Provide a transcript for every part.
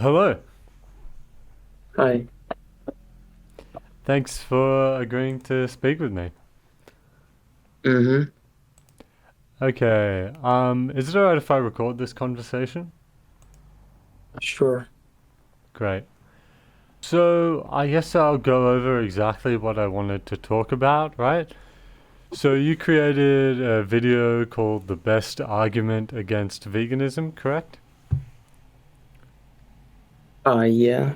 Hello. Hi. Thanks for agreeing to speak with me. Mm-hmm. Okay. Is it alright if I record this conversation? Sure. Great. So, I guess I'll go over exactly what I wanted to talk about, right? So, you created a video called The Best Argument Against Veganism, correct? Yeah.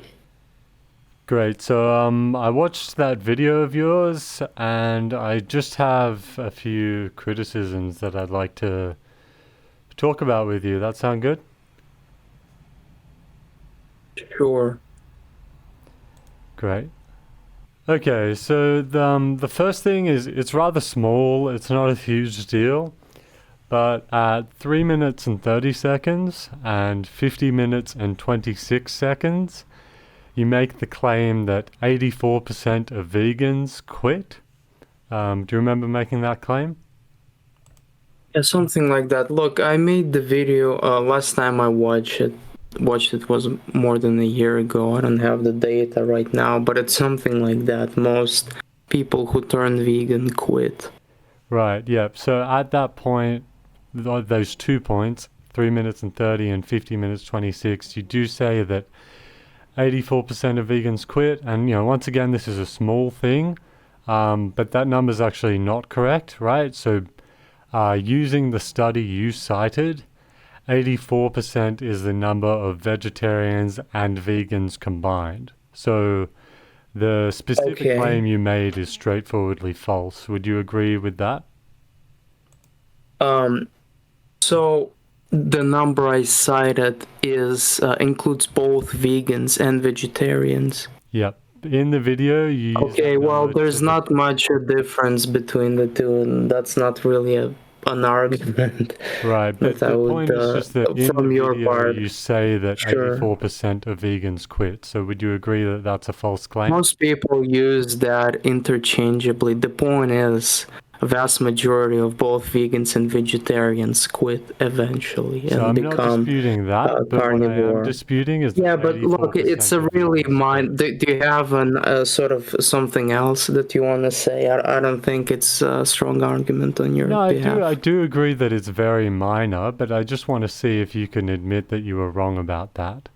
Great. So, I watched that video of yours and I just have a few criticisms that I'd like to talk about with you. That sound good? Sure. Great. Okay, so the first thing is it's rather small. It's not a huge deal, but at 3 minutes and 30 seconds and 50 minutes and 26 seconds, you make the claim that 84% of vegans quit. Do you remember making that claim? Yeah, something like that. Look, I made the video last time I watched it was more than a year ago. I don't have the data right now, but it's something like that. Most people who turn vegan quit. Right, yep. So at that point, those 2 points, 3 minutes and 30 and 50 minutes 26, you do say that 84% of vegans quit. And, once again, this is a small thing, but that number's actually not correct, right? So using the study you cited, 84% is the number of vegetarians and vegans combined. So the specific claim Okay. you made is straightforwardly false. Would you agree with that? Um, so the number I cited is includes both vegans and vegetarians. Yep. In the video, you use Okay, that well, number there's to... not much a difference between the two, and that's not really an argument Right, but that I the would, point is just that in the from your video, part. you say that Sure. 84% of vegans quit. So would you agree that that's a false claim? Most people use that interchangeably. The point is, a vast majority of both vegans and vegetarians quit eventually So and I'm not become disputing that, but what I am carnivore. disputing is that Yeah, but look, it's 84% a of really vegans quit. do you have sort of something else that you want to say? I don't think it's a strong argument on your No, I behalf. do agree that it's very minor, but I just want to see if you can admit that you were wrong about that.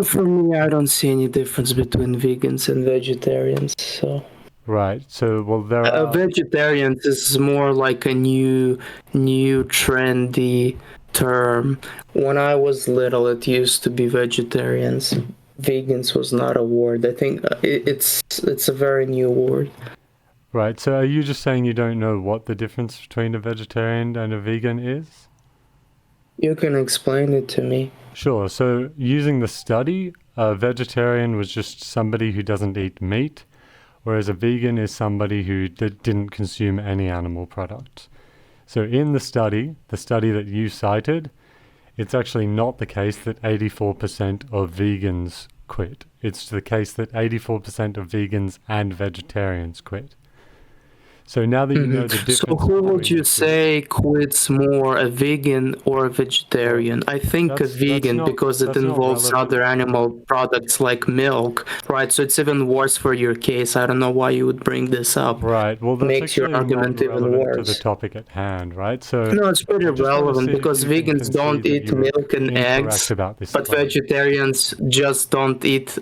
For me, I don't see any difference between vegans and vegetarians. So, Right. So, well, there are... vegetarians is more like a new trendy term. When I was little, it used to be vegetarians. Vegans was not a word. I think it's a very new word. Right. So are you just saying you don't know what the difference between a vegetarian and a vegan is? You can explain it to me. Sure. So using the study, a vegetarian was just somebody who doesn't eat meat, whereas a vegan is somebody who didn't consume any animal products. So in the study that you cited, it's actually not the case that 84% of vegans quit. It's the case that 84% of vegans and vegetarians quit. So now that you know the So difference who would between the you two, say quits more, a vegan or a well, vegetarian? I think a that's vegan not because it involves relevant. other animal products like milk, right? So it's even worse for your case. I don't know why you would bring this up. Right. Well, that's Makes your actually not argument even relevant to the worse. topic at hand, right? So No, it's pretty I just want to relevant see if because you can vegans concede don't that eat you were milk and incorrect eggs, about this but claim. vegetarians just don't eat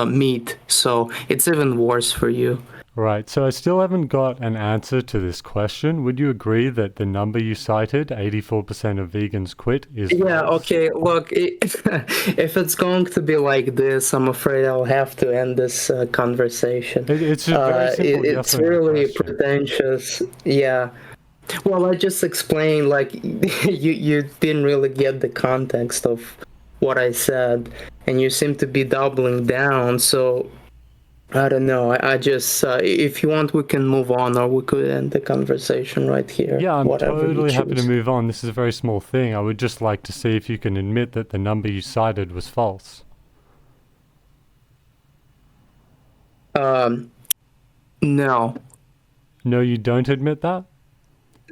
meat. So it's even worse for you. Right. So I still haven't got an answer to this question. Would you agree that the number you cited, 84% of vegans quit, is Yeah, false? okay. Look, if it's going to be like this, I'm afraid I'll have to end this conversation. It's a very simple yes It's or no really question. pretentious. Yeah. Well, I just explained, like, you didn't really get the context of what I said, and you seem to be doubling down. So I don't know. I just, if you want, we can move on, or we could end the conversation right here. Yeah, I'm Whatever you totally happy to choose. move on. This is a very small thing. I would just like to see if you can admit that the number you cited was false. Um, no. No, you don't admit that?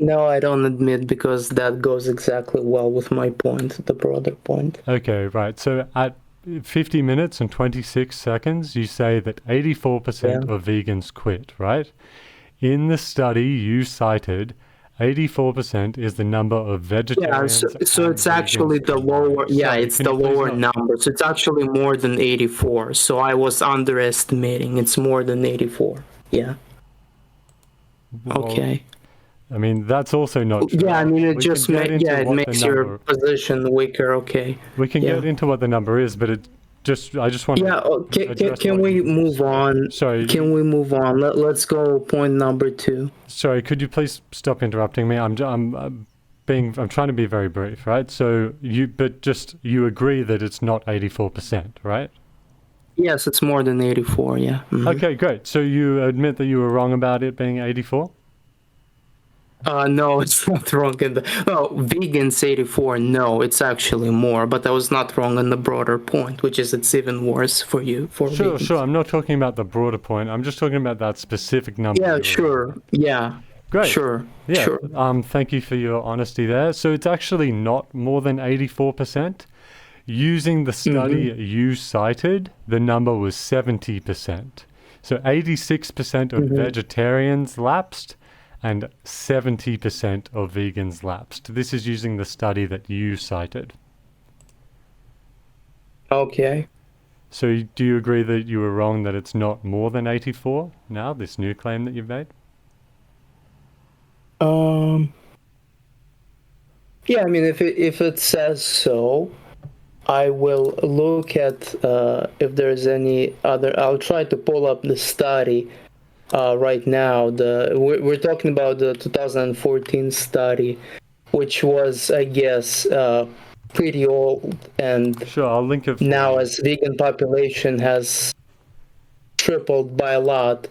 No, I don't admit, because that goes exactly well with my point, the broader point. Okay, right. So at 50 minutes and 26 seconds, you say that 84% Yeah. of vegans quit, right? In the study you cited, 84% is the number of Yeah, vegetarians so and it's actually vegans the lower, combined. yeah, Sorry, it's can the you please lower not? number. So it's actually more than 84. So I was underestimating. It's more than 84. Yeah. Well, Okay. I mean, that's also not true. Yeah, I mean, it We can just get into it what the makes your number. position weaker. Okay. We can Yeah. get into what the number is, but I just want Yeah. to address Can what we you. move on? Sorry, Can we move on? Let's go point number 2. sorry. Could you please stop interrupting me? I'm trying to be very brief, right? So you agree that it's not 84%, right? Yes, it's more than 84. Yeah. Mhm. Okay, great. So you admit that you were wrong about it being 84? No, it's not wrong in the. Oh, vegans 84. No, it's actually more. But I was not wrong on the broader point, which is it's even worse for you, for Sure, vegans. sure. I'm not talking about the broader point. I'm just talking about that specific number. Yeah, you were wrong sure. about. Yeah, Great. sure. Yeah. Sure. Thank you for your honesty there. So it's actually not more than 84%. Using the study you cited, the number was 70%. So 86% of vegetarians lapsed and 70% of vegans lapsed. This is using the study that you cited. Okay. So do you agree that you were wrong, that it's not more than 84 now, this new claim that you've made? Yeah, I mean, if it says so, I will look at if there's any other. I'll try to pull up the study right now. We're talking about the 2014 study, which was, I guess, pretty old, and Sure, I'll link it for now you. as vegan population has tripled by a lot,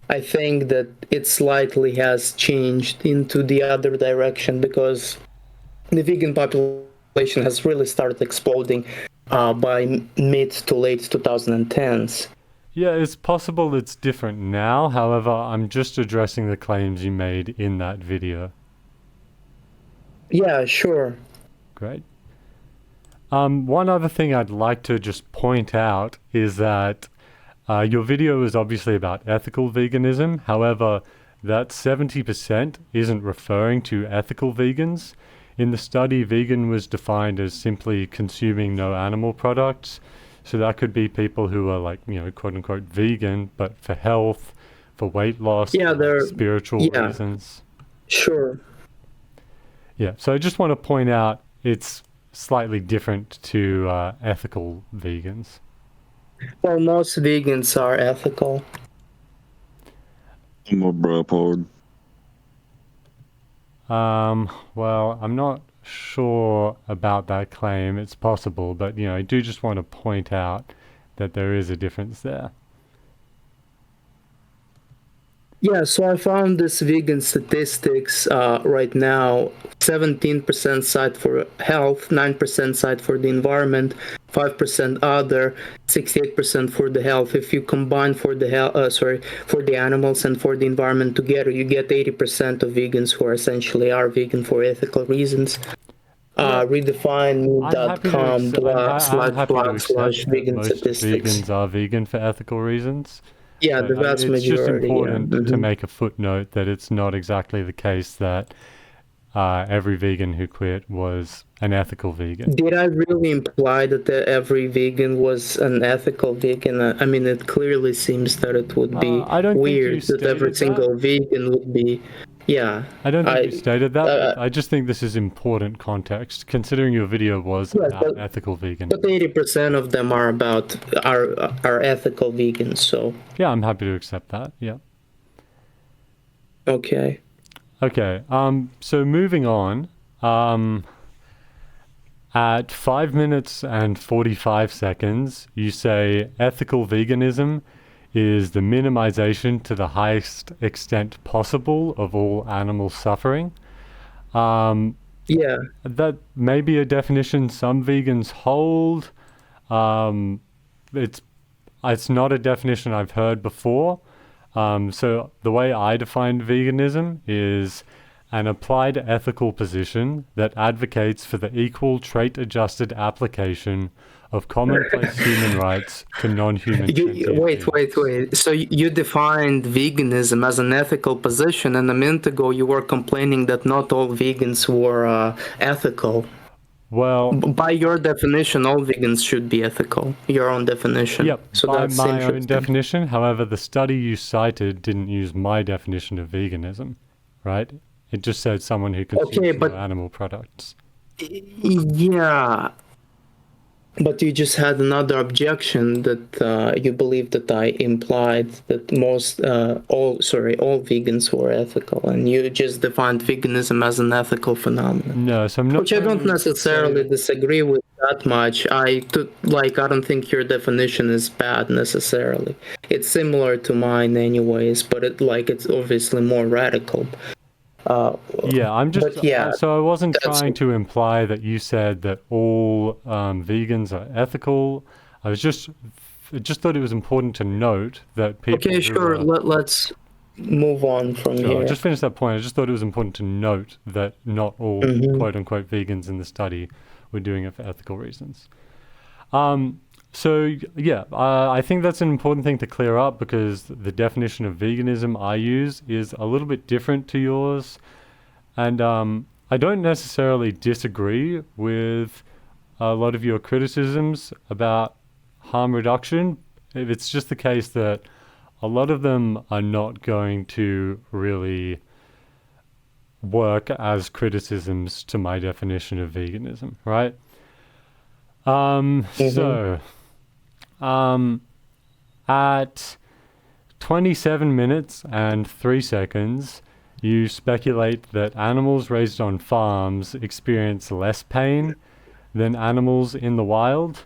I think that it slightly has changed into the other direction, because the vegan population has really started exploding by mid to late 2010s. Yeah, it's possible it's different now. However, I'm just addressing the claims you made in that video. Yeah, sure. Great. One other thing I'd like to just point out is that your video is obviously about ethical veganism. However, that 70% isn't referring to ethical vegans. In the study, vegan was defined as simply consuming no animal products. So that could be people who are like, quote unquote vegan, but for health, for weight loss, Yeah, for they're spiritual reasons. sure. Yeah, so I just want to point out it's slightly different to ethical vegans. Well, most vegans are ethical. I'm a bro. Well, I'm not sure about that claim. It's possible, but I do just want to point out that there is a difference there. Yeah, so I found this vegan statistics right now. 17% cite for health, 9% cite for the environment, 5% other, 68% for the health. If you combine for the for the animals and for the environment together, you get 80% of vegans who are essentially vegan for ethical reasons. Redefine.com I'm happy to accept that vegan most statistics. vegans are vegan for ethical reasons. Yeah, But the vast it's just majority. important to make a footnote that it's not exactly the case that every vegan who quit was an ethical vegan. Did I really imply that every vegan was an ethical vegan? I mean, it clearly seems that it would be I don't think you weird that every stated single vegan would be. Yeah. I don't think you stated that, but I just think this is important context, considering your video was about ethical vegan. But 80% of them are ethical vegans, so. Yeah, I'm happy to accept that. Yeah. Okay. Okay. So moving on. At 5 minutes and 45 seconds, you say ethical veganism is the minimization to the highest extent possible of all animal suffering. Yeah. That may be a definition some vegans hold. It's not a definition I've heard before. So the way I define veganism is an applied ethical position that advocates for the equal trait-adjusted application of commonplace human rights to non-human sentient Wait. beings. So you defined veganism as an ethical position, and a minute ago you were complaining that not all vegans were ethical. Well, by your definition, all vegans should be ethical. Your own definition. yep, So by that's my own interesting. definition. However, the study you cited didn't use my definition of veganism, right? It just said someone who consumes no animal products. Yeah. But you just had another objection that you believe that I implied that all vegans were ethical, and you just defined veganism as an ethical phenomenon. No, so I'm not. Which I don't necessarily disagree with that much. I don't think your definition is bad necessarily. It's similar to mine, anyways, but it's obviously more radical. So I wasn't trying to imply that you said that all vegans are ethical. I just thought it was important to note that people. Okay, sure. Let's move on from here. Just finish that point. I just thought it was important to note that not all quote unquote vegans in the study were doing it for ethical reasons. I think that's an important thing to clear up, because the definition of veganism I use is a little bit different to yours. And I don't necessarily disagree with a lot of your criticisms about harm reduction. It's just the case that a lot of them are not going to really work as criticisms to my definition of veganism, right? At 27 minutes and 3 seconds, you speculate that animals raised on farms experience less pain than animals in the wild.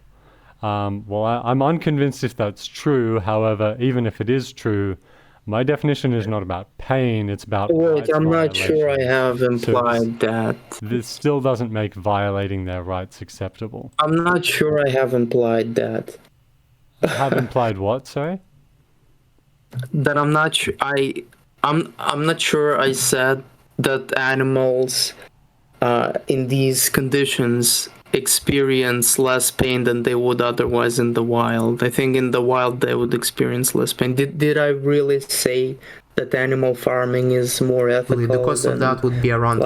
I'm unconvinced if that's true. However, even if it is true, my definition is not about pain, it's about rights I'm not sure I have implied that. This still doesn't make violating their rights acceptable. I'm not sure I have implied that. Have implied what, sorry? That I'm not sure. I'm not sure I said that animals in these conditions experience less pain than they would otherwise in the wild. I think in the wild they would experience less pain. Did I really say that animal farming is more ethical? The cost of that would be around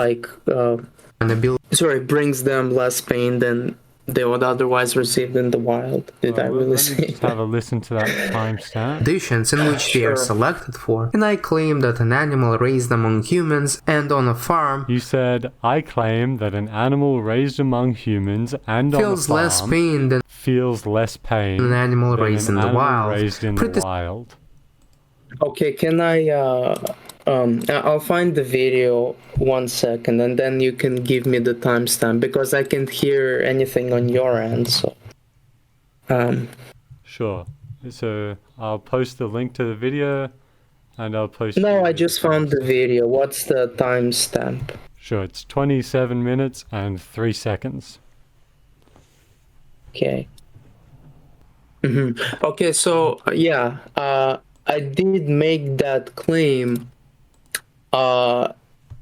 brings them less pain than they would otherwise receive in the wild. Did I really say just have a listen to that timestamp. Conditions in which they are selected for, and I claim that an animal raised among humans and on a farm. You said, I claim that an animal raised among humans and on a farm feels less pain than an animal raised in the wild. Okay, can I'll find the video 1 second, and then you can give me the timestamp, because I can't hear anything on your end. So, Sure. So I'll post the link to the video, and I'll post. No, I just found the video. What's the timestamp? Sure, it's 27 minutes and 3 seconds. Okay. Okay, so I did make that claim.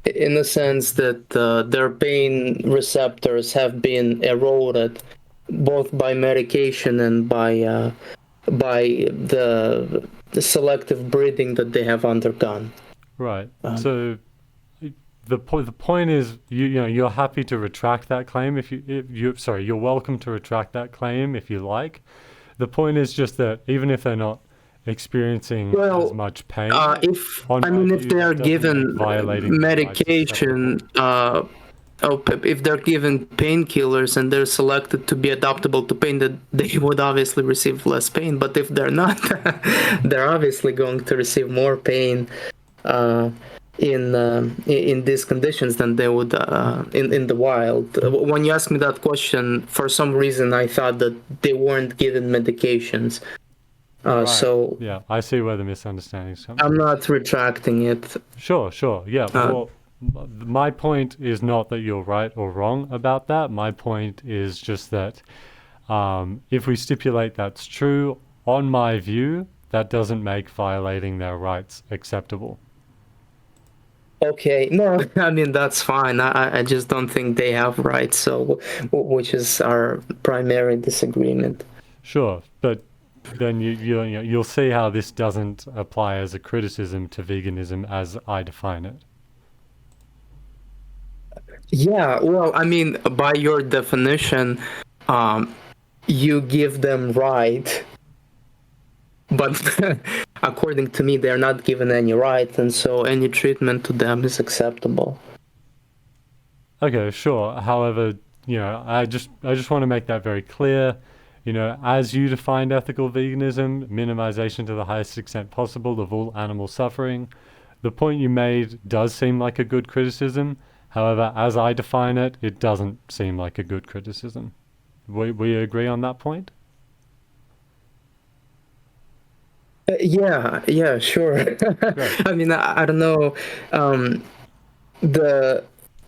In the sense that their pain receptors have been eroded both by medication and by the selective breeding that they have undergone. Right. So the point is, you're happy to retract that claim you're welcome to retract that claim if you like. The point is just that even if they're not experiencing as much pain, if they are given medication, if they're given painkillers and they're selected to be adaptable to pain, that they would obviously receive less pain. But if they're not, they're obviously going to receive more pain in these conditions than they would in the wild. When you asked me that question, for some reason I thought that they weren't given medications. Right. So yeah, I see where the misunderstanding is coming. I'm not retracting it. Sure. Yeah. Well, my point is not that you're right or wrong about that. My point is just that if we stipulate that's true, on my view, that doesn't make violating their rights acceptable. Okay, no, I mean that's fine. I just don't think they have rights, so which is our primary disagreement. Sure, but then you'll see how this doesn't apply as a criticism to veganism as I define it. Yeah, well, I mean, by your definition, you give them right, but according to me, they're not given any right, and so any treatment to them is acceptable. Okay, sure. However, I just want to make that very clear. As you defined ethical veganism, minimization to the highest extent possible of all animal suffering, the point you made does seem like a good criticism. However, as I define it, it doesn't seem like a good criticism. We agree on that point? Yeah, sure. Right. I mean, I don't know.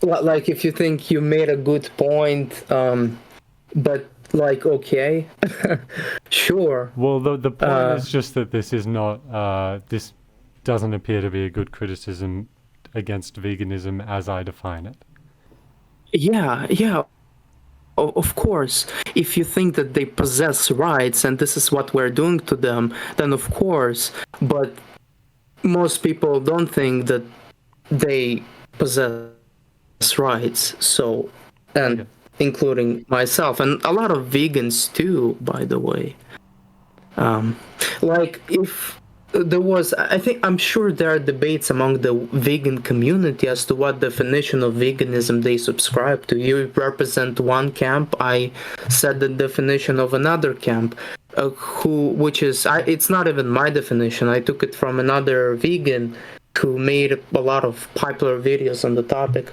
Like if you think you made a good point, but like okay, sure. Well, the point is just that this is not, this doesn't appear to be a good criticism against veganism as I define it. Yeah. Of course, if you think that they possess rights and this is what we're doing to them, then of course. But most people don't think that they possess rights. So, and Okay. including myself and a lot of vegans too, by the way. Like if there was, I'm sure there are debates among the vegan community as to what definition of veganism they subscribe to. You represent one camp, I said the definition of another camp, it's not even my definition. I took it from another vegan who made a lot of popular videos on the topic.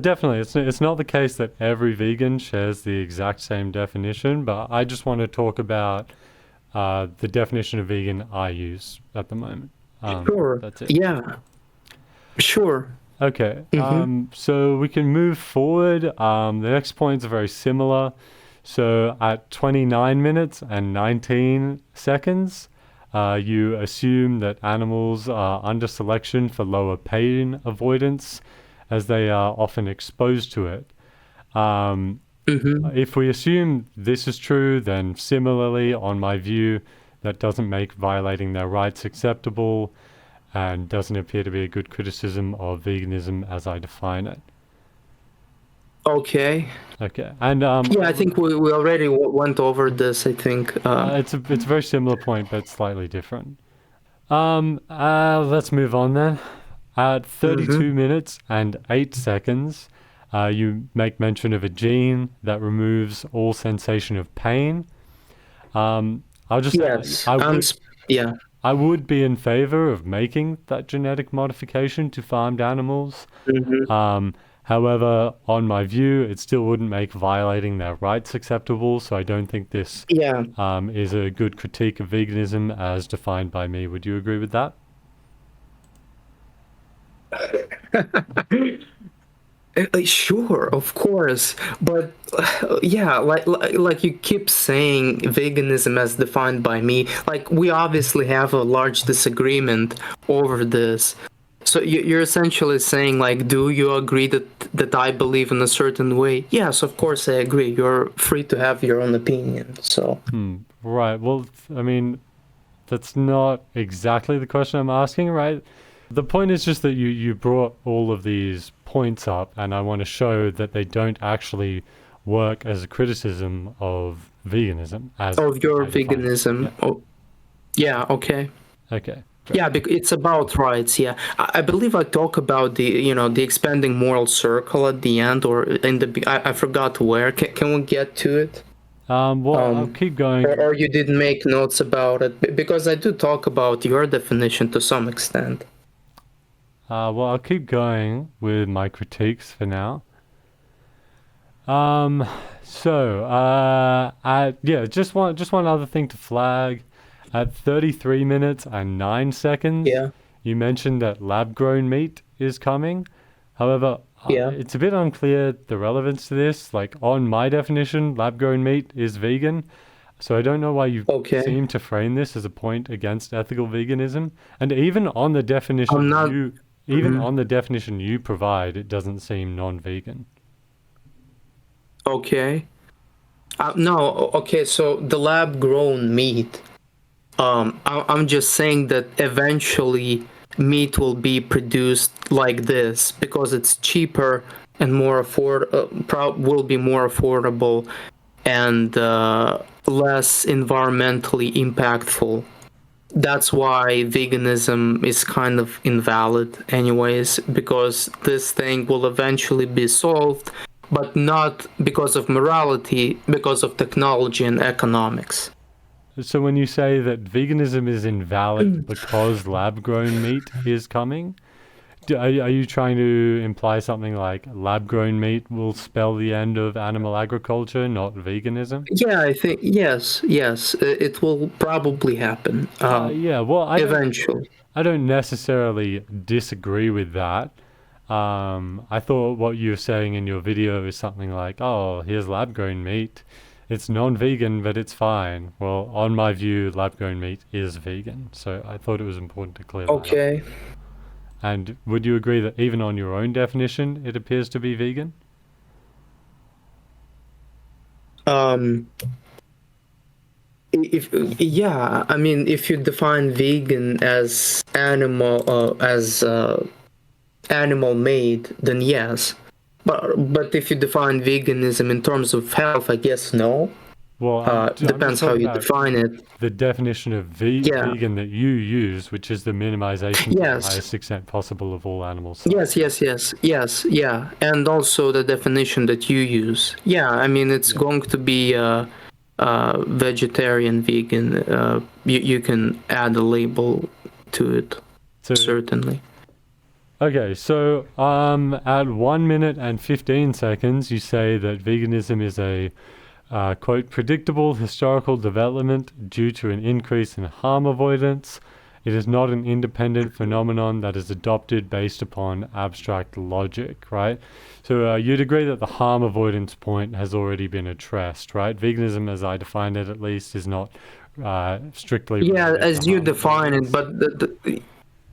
Definitely. It's not the case that every vegan shares the exact same definition, but I just want to talk about the definition of vegan I use at the moment. Sure. That's it. Yeah. Sure. Okay. So we can move forward. The next points are very similar. So at 29 minutes and 19 seconds, you assume that animals are under selection for lower pain avoidance as they are often exposed to it. If we assume this is true, then similarly, on my view, that doesn't make violating their rights acceptable and doesn't appear to be a good criticism of veganism as I define it. Okay. Okay. And yeah, I think we already went over this, I think. it's a very similar point, but slightly different. Let's move on then. At 32 minutes and 8 seconds, you make mention of a gene that removes all sensation of pain. I'll just yes. I would be in favor of making that genetic modification to farmed animals. However, on my view, it still wouldn't make violating their rights acceptable, so I don't think this is a good critique of veganism as defined by me. Would you agree with that? Sure, of course, but yeah, like you keep saying veganism as defined by me. Like we obviously have a large disagreement over this. So you're essentially saying like, do you agree that I believe in a certain way? Yes, of course I agree. You're free to have your own opinion. So right. Well, I mean, that's not exactly the question I'm asking, right? The point is just that you brought all of these points up, and I want to show that they don't actually work as a criticism of veganism. Of your veganism. Yeah. Oh, yeah, okay. Okay. Great. Yeah, it's about rights. Yeah, I believe I talk about the expanding moral circle at the end, or in the I forgot where. Can we get to it? I'll keep going. Or you did make notes about it, because I do talk about your definition to some extent. I'll keep going with my critiques for now. Just one other thing to flag. At 33 minutes and 9 seconds, you mentioned that lab-grown meat is coming. However, it's a bit unclear the relevance to this. Like, on my definition, lab-grown meat is vegan. So I don't know why you seem to frame this as a point against ethical veganism. And even on the definition even on the definition you provide, it doesn't seem non-vegan. Okay. No, okay, so the lab-grown meat, I'm just saying that eventually meat will be produced like this because it's cheaper and more will be more affordable and less environmentally impactful. That's why veganism is kind of invalid anyways, because this thing will eventually be solved, but not because of morality, because of technology and economics. So when you say that veganism is invalid because lab-grown meat is coming, are you trying to imply something like lab-grown meat will spell the end of animal agriculture, not veganism? Yeah, I think yes, it will probably happen. Yeah, well, Eventually. I don't necessarily disagree with that. I thought what you were saying in your video is something like, oh, here's lab-grown meat. It's non-vegan, but it's fine. Well, on my view, lab-grown meat is vegan. So I thought it was important to clear that up. Okay. And would you agree that even on your own definition, it appears to be vegan? If if you define vegan as animal made, then yes. But if you define veganism in terms of health, I guess no. Well, depends how you define it. The definition of vegan that you use, which is the minimization to the highest extent possible of all animals. Yes, yeah. And also the definition that you use. Yeah, I mean, it's going to be vegetarian, vegan. You can add a label to it, certainly. Okay, so at 1 minute and 15 seconds, you say that veganism is a quote, predictable historical development due to an increase in harm avoidance. It is not an independent phenomenon that is adopted based upon abstract logic, right? So you'd agree that the harm avoidance point has already been addressed, right? Veganism, as I define it at least, is not strictly... Yeah, as you define it, but...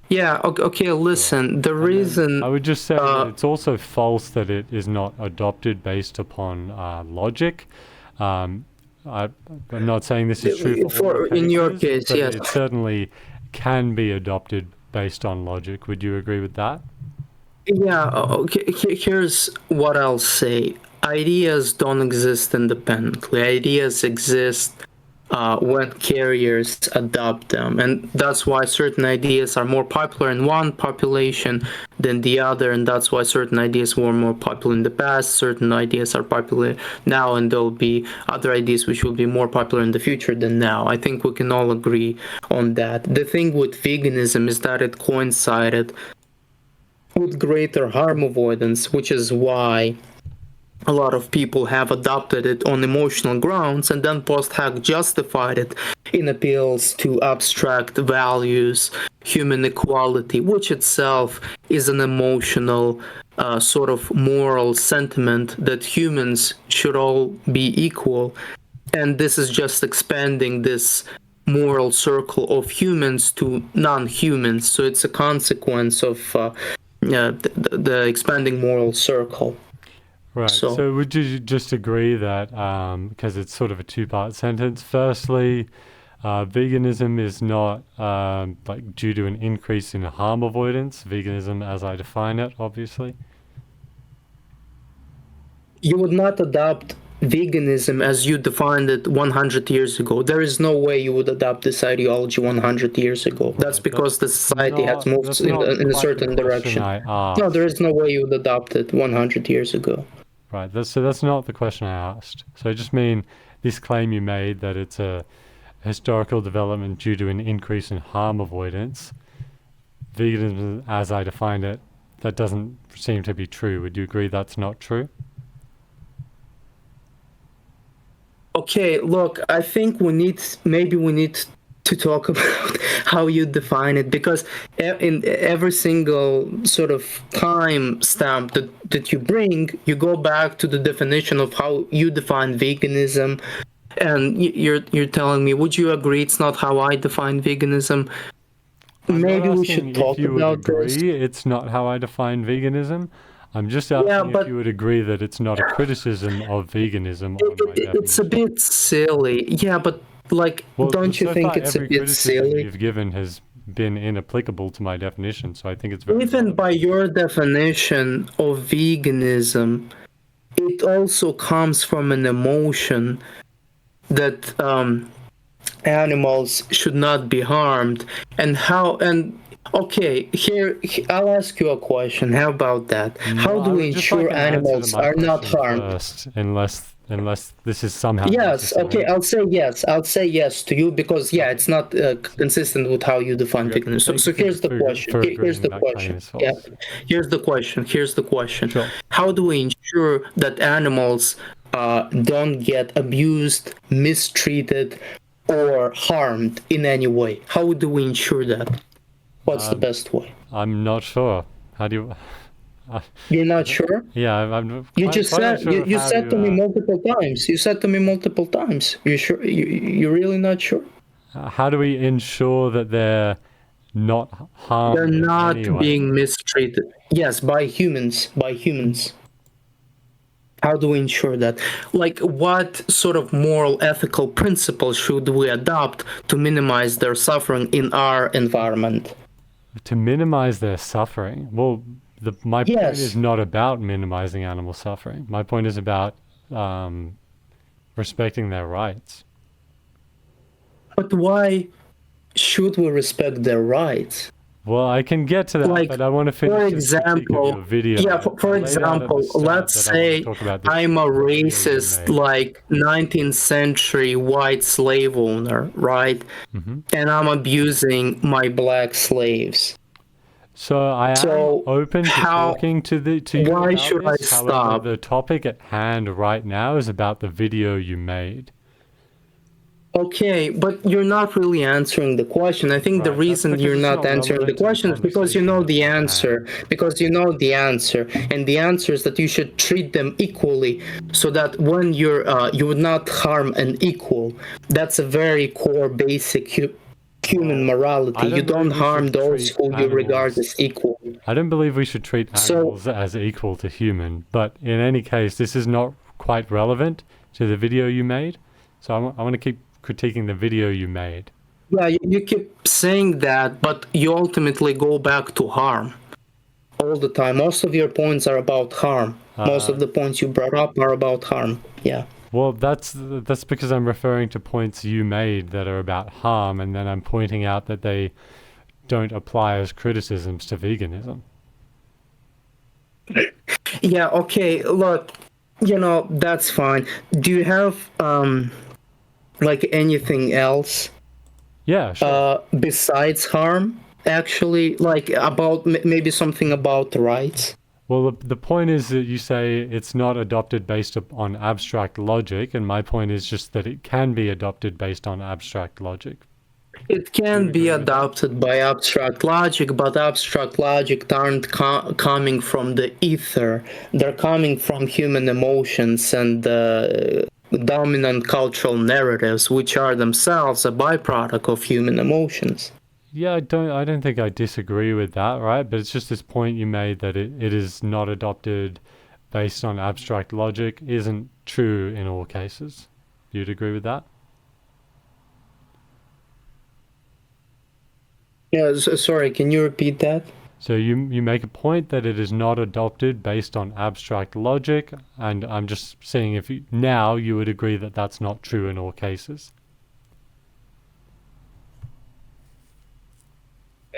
Okay, listen, the reason... I would just say that it's also false that it is not adopted based upon logic. I'm not saying this is true for all in your cases, case, yes. It certainly can be adopted based on logic. Would you agree with that? Yeah, okay, here's what I'll say. Ideas don't exist independently. Ideas exist when carriers adopt them, and that's why certain ideas are more popular in one population than the other, and that's why certain ideas were more popular in the past, certain ideas are popular now, and there'll be other ideas which will be more popular in the future than now. I think we can all agree on that. The thing with veganism is that it coincided with greater harm avoidance, which is why a lot of people have adopted it on emotional grounds and then post-hac justified it in appeals to abstract values, human equality, which itself is an emotional sort of moral sentiment that humans should all be equal. And this is just expanding this moral circle of humans to non-humans. So it's a consequence of the expanding moral circle. Right. So would you just agree that, because it's sort of a two-part sentence, firstly, veganism is not like due to an increase in harm avoidance, veganism as I define it, obviously? You would not adopt veganism as you defined it 100 years ago. There is no way you would adopt this ideology 100 years ago. That's because the society has moved in a certain direction. No, there is no way you would adopt it 100 years ago. Right, so that's not the question I asked. So I just mean this claim you made that it's a historical development due to an increase in harm avoidance. Veganism, as I defined it, that doesn't seem to be true. Would you agree that's not true? Okay, look, I think we need to talk about how you define it, because in every single sort of time stamp that you bring, you go back to the definition of how you define veganism, and you're telling me, would you agree it's not how I define veganism? maybe we asking should if talk you would about this. agree it's not how I define veganism. I'm just asking if you would agree that it's not a criticism of veganism on my definition. It's a bit silly. Yeah, but like, don't you think it's a bit silly? You've given has been inapplicable to my definition, so I think it's very Even by your definition of veganism, it also comes from an emotion that animals should not be harmed. Okay, here I'll ask you a question. How about that? How do we ensure animals are not harmed? First, unless this is somehow yes. Okay, I'll say yes. I'll say yes to you because it's not consistent with how you define veganism. So here's the question. Here's the question. Yeah. Here's the question. Here's the question. Sure. How do we ensure that animals don't get abused, mistreated, or harmed in any way? How do we ensure that? What's the best way? I'm not sure. How do you? You're not sure? Yeah, I'm. You just said you said to me multiple times. You said to me multiple times. You sure? You're really not sure? How do we ensure that they're not harmed? They're not being mistreated. Yes, by humans. By humans. How do we ensure that? Like, what sort of moral, ethical principles should we adopt to minimize their suffering in our environment? To minimize their suffering? Well, my point is not about minimizing animal suffering. My point is about respecting their rights. But why should we respect their rights? Well, I can get to that, but I want to finish for example, your video. Yeah, for example, let's say I'm a racist, like 19th century white slave owner, right? Mm-hmm. And I'm abusing my black slaves. So I am open to talking to you why about should this. I However, stop? the topic at hand right now is about the video you made. Okay, but you're not really answering the question. I think the reason you're not answering the question is because you know the answer. Because you know the answer, and the answer is that you should treat them equally, so that when you would not harm an equal. That's a very core, basic human morality. You don't harm those who you regard as equal. I don't believe we should treat animals as equal to human. But in any case, this is not quite relevant to the video you made. So I want to keep critiquing the video you made. Yeah, you keep saying that, but you ultimately go back to harm all the time. Most of your points are about harm. Most of the points you brought up are about harm. Yeah. Well, that's because I'm referring to points you made that are about harm, and then I'm pointing out that they don't apply as criticisms to veganism. Yeah, okay, look, that's fine. Do you have like anything else? Yeah, sure. Besides harm, actually, like about maybe something about rights? Well, the point is that you say it's not adopted based on abstract logic, and my point is just that it can be adopted based on abstract logic. It can be adopted by abstract logic, but abstract logic aren't coming from the ether. They're coming from human emotions and dominant cultural narratives, which are themselves a byproduct of human emotions. Yeah, I don't think I disagree with that, right? But it's just this point you made that it is not adopted based on abstract logic isn't true in all cases. You'd agree with that? Yeah, sorry, can you repeat that? So you make a point that it is not adopted based on abstract logic, and I'm just saying if now you would agree that that's not true in all cases.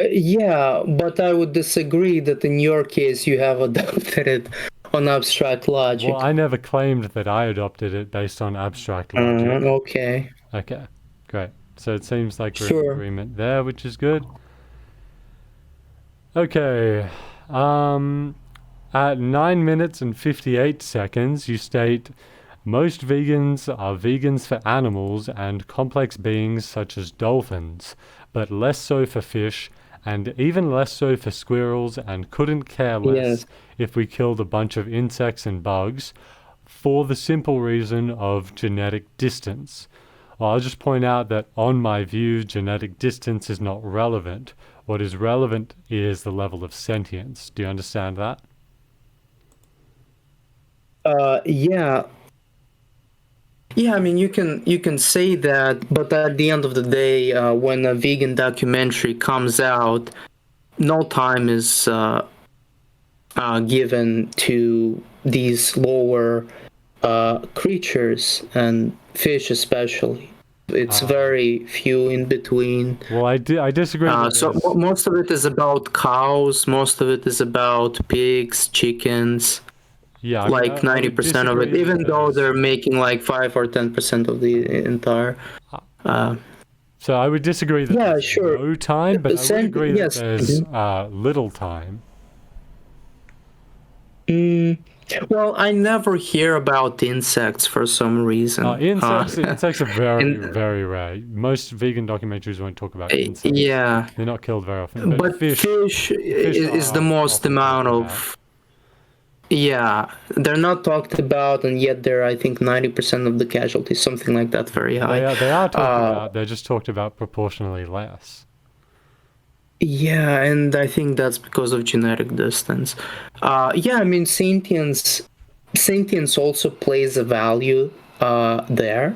Yeah, but I would disagree that in your case you have adopted it on abstract logic. Well, I never claimed that I adopted it based on abstract logic. Okay. Okay, great. So it seems like we're in agreement there, which is good. Okay. At 9 minutes and 58 seconds, you state, most vegans are vegans for animals and complex beings such as dolphins, but less so for fish, and even less so for squirrels, and couldn't care less if we killed a bunch of insects and bugs, for the simple reason of genetic distance. Well, I'll just point out that on my view, genetic distance is not relevant. What is relevant is the level of sentience. Do you understand that? Yeah. Yeah, I mean, you can say that, but at the end of the day, when a vegan documentary comes out, no time is given to these lower creatures and fish especially. It's very few in between. Well, I disagree. So most of it is about cows. Most of it is about pigs, chickens. Yeah, like I would 90% of it, disagree even that though there's- they're making like 5 or 10% of the entire. So I would disagree that Yeah, there's sure. no time, but I would agree Yes. that there's little time. Well, I never hear about insects for some reason. Insects are very, very rare. Most vegan documentaries won't talk about insects. Yeah. They're not killed very often. But fish is the most amount of. Yeah, they're not talked about, and yet they're, I think, 90% of the casualties, something like that, very high. They are talked about. They're just talked about proportionally less. Yeah, and I think that's because of genetic distance. Yeah, I mean, sentience also plays a value there,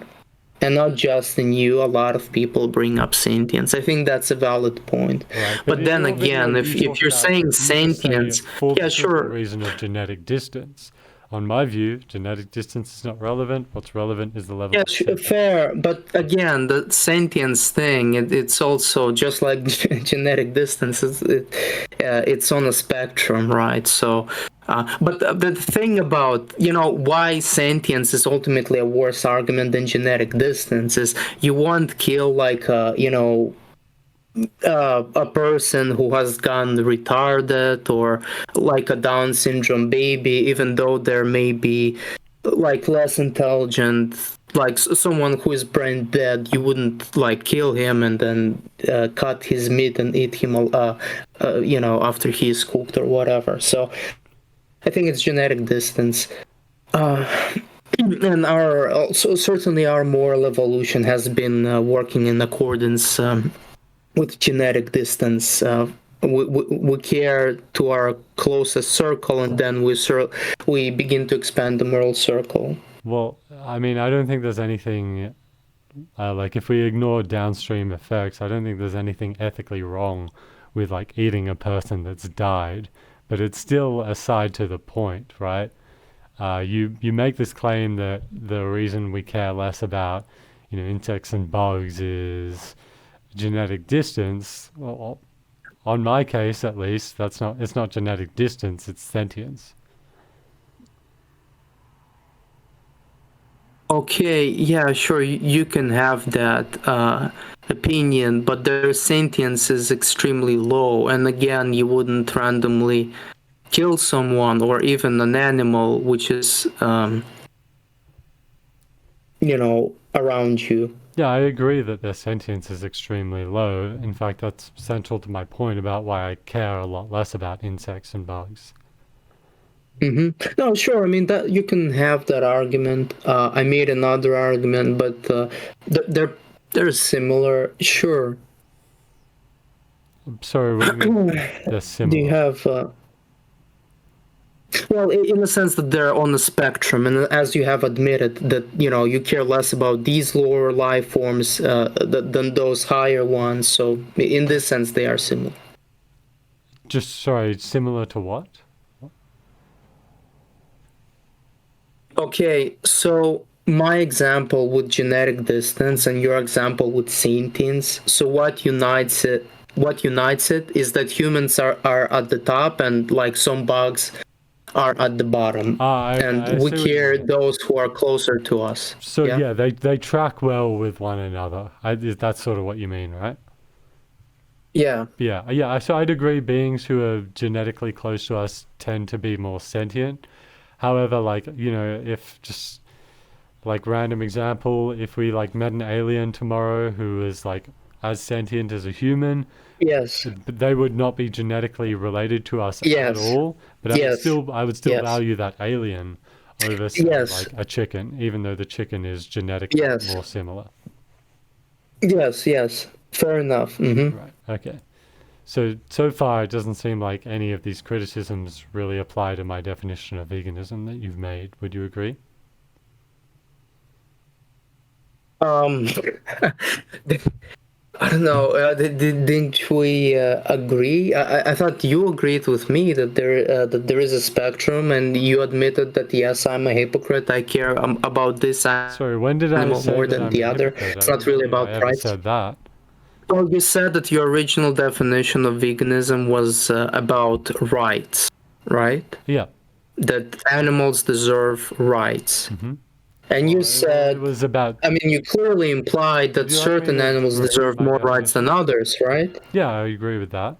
and not just in you. A lot of people bring up sentience. I think that's a valid point. Right. But then again, if you're saying sentience, yeah, sure. Reason of genetic distance. On my view, genetic distance is not relevant. What's relevant is the level. Yeah, fair. But again, the sentience thing, it's also just like genetic distance. It's on a spectrum, right? So, but the thing about, why sentience is ultimately a worse argument than genetic distance is you won't kill like, a person who has gone retarded or like a Down syndrome baby, even though there may be like less intelligent, like someone who is brain dead, you wouldn't like kill him and then cut his meat and eat him, after he is cooked or whatever. So I think it's genetic distance. And certainly our moral evolution has been working in accordance with genetic distance. We care to our closest circle, and then we begin to expand the moral circle. Well, I mean, I don't think there's anything like if we ignore downstream effects, I don't think there's anything ethically wrong with like eating a person that's died, but it's still aside to the point, right? You make this claim that the reason we care less about insects and bugs is genetic distance. Well, on my case at least, it's not genetic distance, it's sentience. Okay, yeah, sure, you can have that opinion, but their sentience is extremely low, and again, you wouldn't randomly kill someone or even an animal which is around you. Yeah, I agree that their sentience is extremely low. In fact, that's central to my point about why I care a lot less about insects and bugs. No, sure. I mean, that you can have that argument. I made another argument, but they're similar. Sure. I'm sorry, what do you mean they're similar? Do you have? Well, in the sense that they're on the spectrum, and as you have admitted that you care less about these lower life forms than those higher ones. So in this sense, they are similar. Similar to what? Okay, so my example with genetic distance and your example with sentience. So what unites it is that humans are at the top and like some bugs are at the bottom, and we care those who are closer to us. So yeah, they track well with one another. That's sort of what you mean, right? Yeah. So I'd agree beings who are genetically close to us tend to be more sentient. However, like, if just like random example, if we like met an alien tomorrow who is like as sentient as a human, yes, they would not be genetically related to us at all. But I would still value that alien over say, like a chicken, even though the chicken is genetically more similar. Yes, fair enough. Right. Okay. So far, it doesn't seem like any of these criticisms really apply to my definition of veganism that you've made. Would you agree? Um, I don't know. Didn't we agree? I thought you agreed with me that there is a spectrum, and you admitted that yes, I'm a hypocrite. I care about this Sorry, when did I say more that than I'm the a other. hypocrite? It's I not don't really think about I ever rights. said that. Well, you said that your original definition of veganism was about rights, right? Yeah. That animals deserve rights. Mm-hmm. And you said, it was about. I mean, you clearly implied that Would you like me certain to animals repeat deserve my more rights than definition? others, right? Yeah, I agree with that.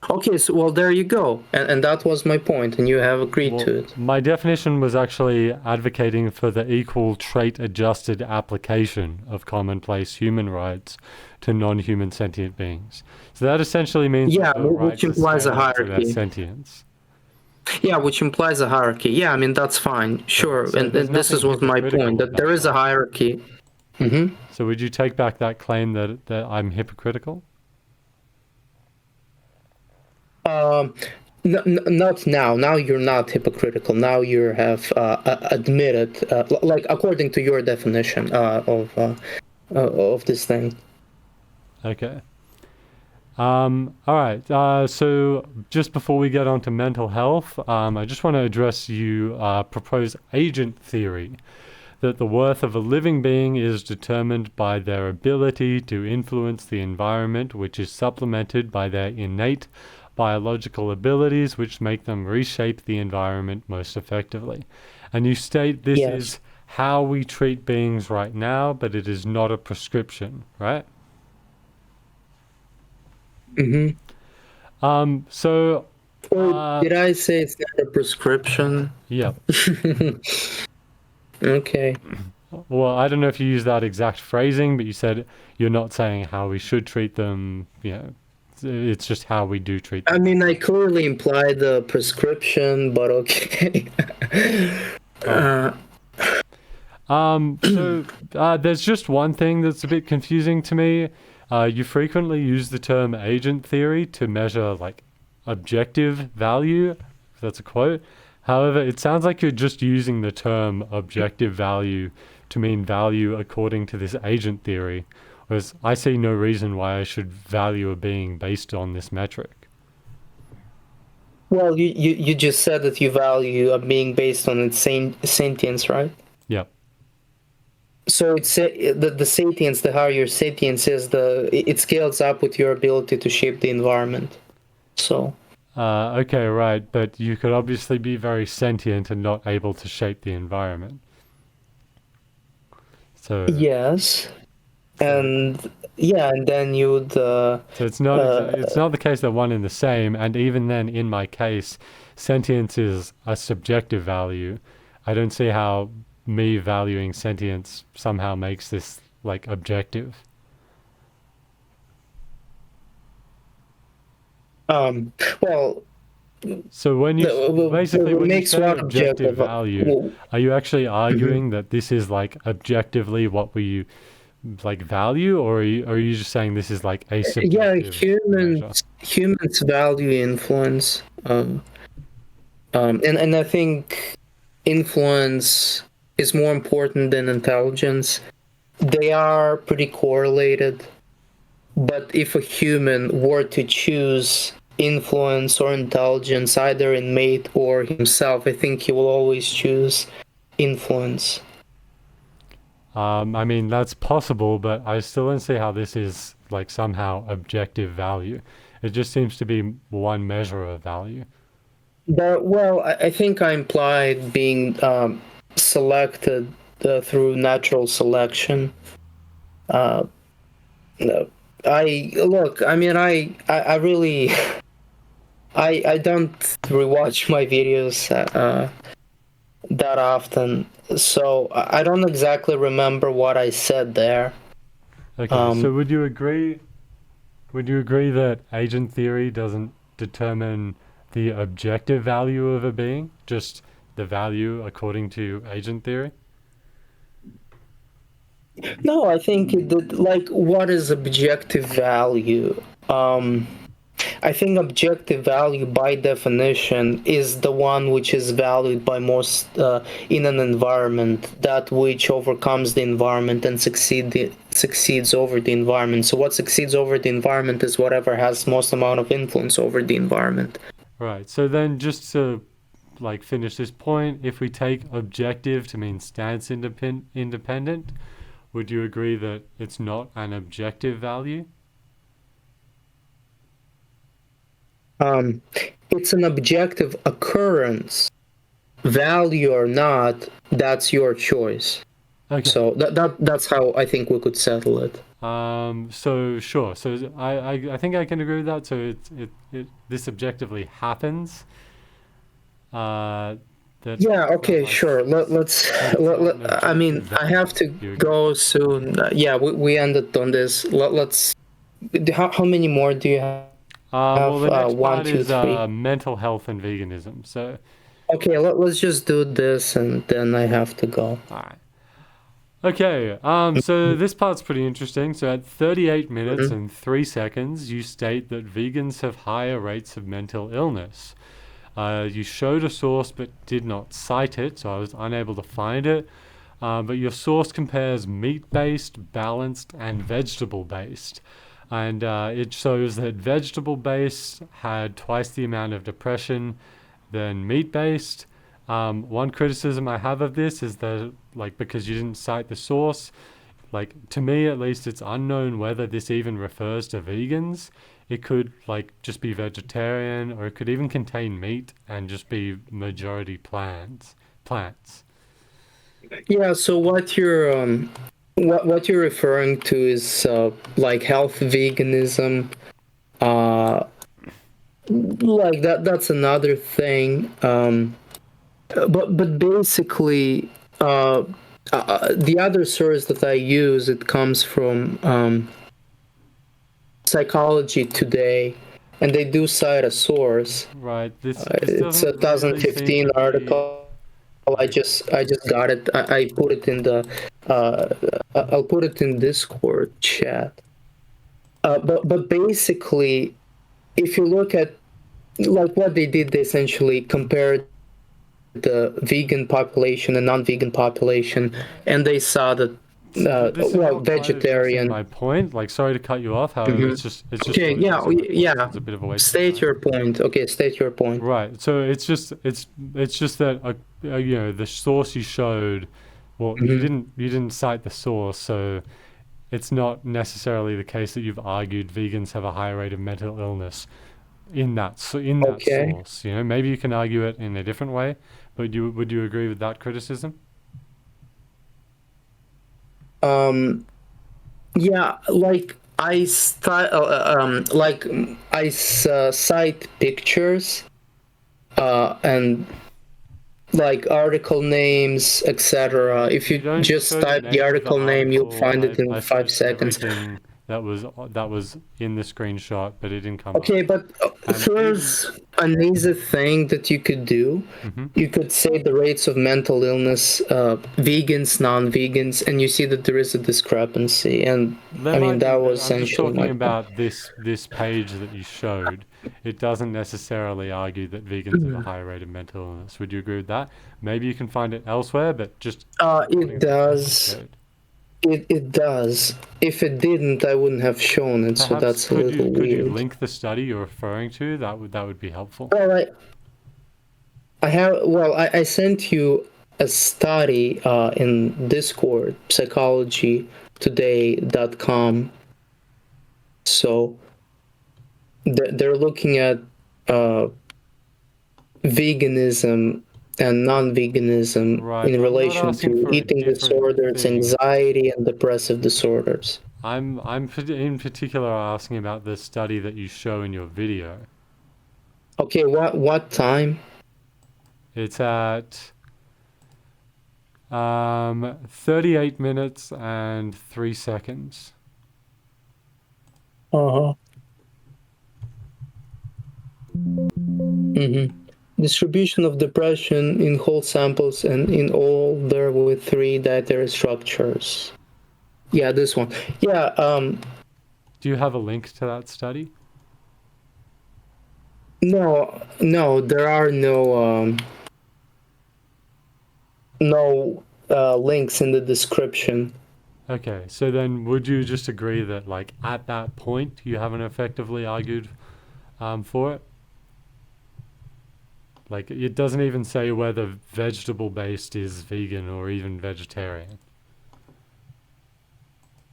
Okay, so well, there you go, and that was my point, and you have agreed to it. My definition was actually advocating for the equal trait-adjusted application of commonplace human rights to non-human sentient beings. So that essentially means Yeah, that the which rights are implies a scaled to their hierarchy. sentience. Yeah, which implies a hierarchy. Yeah, I mean that's fine, sure, So and there's this nothing was my hypocritical point, that about there is a that. hierarchy. Mm-hmm. So would you take back that claim that I'm hypocritical? Not now. Now you're not hypocritical. Now you have admitted, like according to your definition of this thing. Okay. All right. So just before we get on to mental health, I just want to address you proposed agent theory, that the worth of a living being is determined by their ability to influence the environment, which is supplemented by their innate biological abilities, which make them reshape the environment most effectively. And you state this is how we treat beings right now, but it is not a prescription, right? Mm-hmm. So did I say it's not a prescription? Yeah. Okay. Well, I don't know if you use that exact phrasing, but you said you're not saying how we should treat them. It's just how we do treat them. I mean, I clearly implied the prescription, but okay. So there's just one thing that's a bit confusing to me. You frequently use the term agent theory to measure like objective value, if that's a quote. However, it sounds like you're just using the term objective value to mean value according to this agent theory, whereas I see no reason why I should value a being based on this metric. Well, you just said that you value a being based on its sentience, right? Yep. So it's the sentience, the higher your sentience is, it scales up with your ability to shape the environment. So. Okay, right, but you could obviously be very sentient and not able to shape the environment. So. Yes. And then you'd. So it's not the case that one and the same, and even then, in my case, sentience is a subjective value. I don't see how me valuing sentience somehow makes this like objective. Well. So when you basically when you say objective value, are you actually arguing that this is like objectively what we like value, or are you just saying this is like a subjective humans value influence, and I think influence is more important than intelligence. They are pretty correlated, but if a human were to choose influence or intelligence, either in mate or himself, I think he will always choose influence. I mean, that's possible, but I still don't see how this is like somehow objective value. It just seems to be one measure of value. Well, I think I implied being selected through natural selection. I really I don't rewatch my videos that often, so I don't exactly remember what I said there. Okay, so would you agree that agent theory doesn't determine the objective value of a being, just the value according to agent theory? No, I think like what is objective value? I think objective value by definition is the one which is valued by most in an environment, that which overcomes the environment and succeeds over the environment. So what succeeds over the environment is whatever has most amount of influence over the environment. Right. So then just to like finish this point, if we take objective to mean stance independent, would you agree that it's not an objective value? It's an objective occurrence. Value or not, that's your choice. Okay. So that's how I think we could settle it. So sure. So I think I can agree with that. So this objectively happens. Yeah, okay, sure. Let's. I mean, I have to go soon. Yeah, we ended on this. Let's. How many more do you have? Well, the next One, part two, is three. mental health and veganism. So. Okay, let's just do this, and then I have to go. All right. Okay. So this part's pretty interesting. So at 38 minutes and 3 seconds, you state that vegans have higher rates of mental illness. You showed a source but did not cite it, so I was unable to find it. But your source compares meat-based, balanced, and vegetable-based. And it shows that vegetable-based had twice the amount of depression than meat-based. One criticism I have of this is that, like, because you didn't cite the source, like, to me at least, it's unknown whether this even refers to vegans. It could, like, just be vegetarian, or it could even contain meat and just be majority plants. Yeah, so what you're referring to is like health veganism, like that's another thing. But basically, the other source that I use, it comes from Psychology Today, and they do cite a source. Right. It's a 2015 article. I just got it. I put it in the. I'll put it in Discord chat. But basically, if you look at like what they did, they essentially compared the vegan population and non-vegan population, and they saw that vegetarian. My point, like, sorry to cut you off. However, it's just okay. Yeah. It's a bit of a waste. State your point. Okay, state your point. Right. So it's just that you know, the source you showed. Well, you didn't cite the source, so it's not necessarily the case that you've argued vegans have a higher rate of mental illness in that source. You know, maybe you can argue it in a different way, but would you agree with that criticism? Yeah, like I cite pictures, and like article names, etc. If you just type the article name, you'll find it in 5 seconds. That was in the screenshot, but it didn't come. Okay, but here's an easy thing that you could do. You could say the rates of mental illness, vegans, non-vegans, and you see that there is a discrepancy. And I mean that was essentially. I'm just talking about this page that you showed. It doesn't necessarily argue that vegans have a higher rate of mental illness. Would you agree with that? Maybe you can find it elsewhere, but just. It does. It does. If it didn't, I wouldn't have shown it. Perhaps so that's a little weird. Could you link the study you're referring to? That would be helpful. Well, I sent you a study in Discord, psychologytoday.com. So they're looking at veganism and non-veganism in relation to eating disorders, anxiety, and depressive disorders. I'm in particular asking about the study that you show in your video. Okay, what time? It's at 38 minutes and 3 seconds. Distribution of depression in whole samples and in all there with 3 dietary structures. Yeah, this one. Yeah. Do you have a link to that study? No, there are no links in the description. Okay, so then would you just agree that, like, at that point, you haven't effectively argued for it? Like, it doesn't even say whether vegetable-based is vegan or even vegetarian.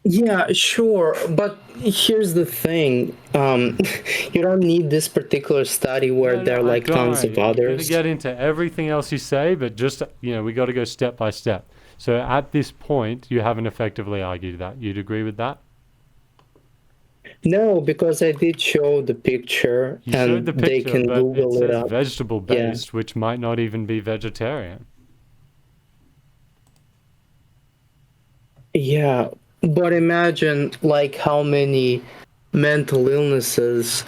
Yeah, sure, but here's the thing. You don't need this particular study where there are like tons of You're going to others. get into everything else you say, but just, we got to go step by step. So at this point, you haven't effectively argued that. You'd agree with that? No, because I did show the picture, You and showed the they picture, can but Google it it says up. vegetable-based, which might not even be vegetarian. Yeah, but imagine like how many mental illnesses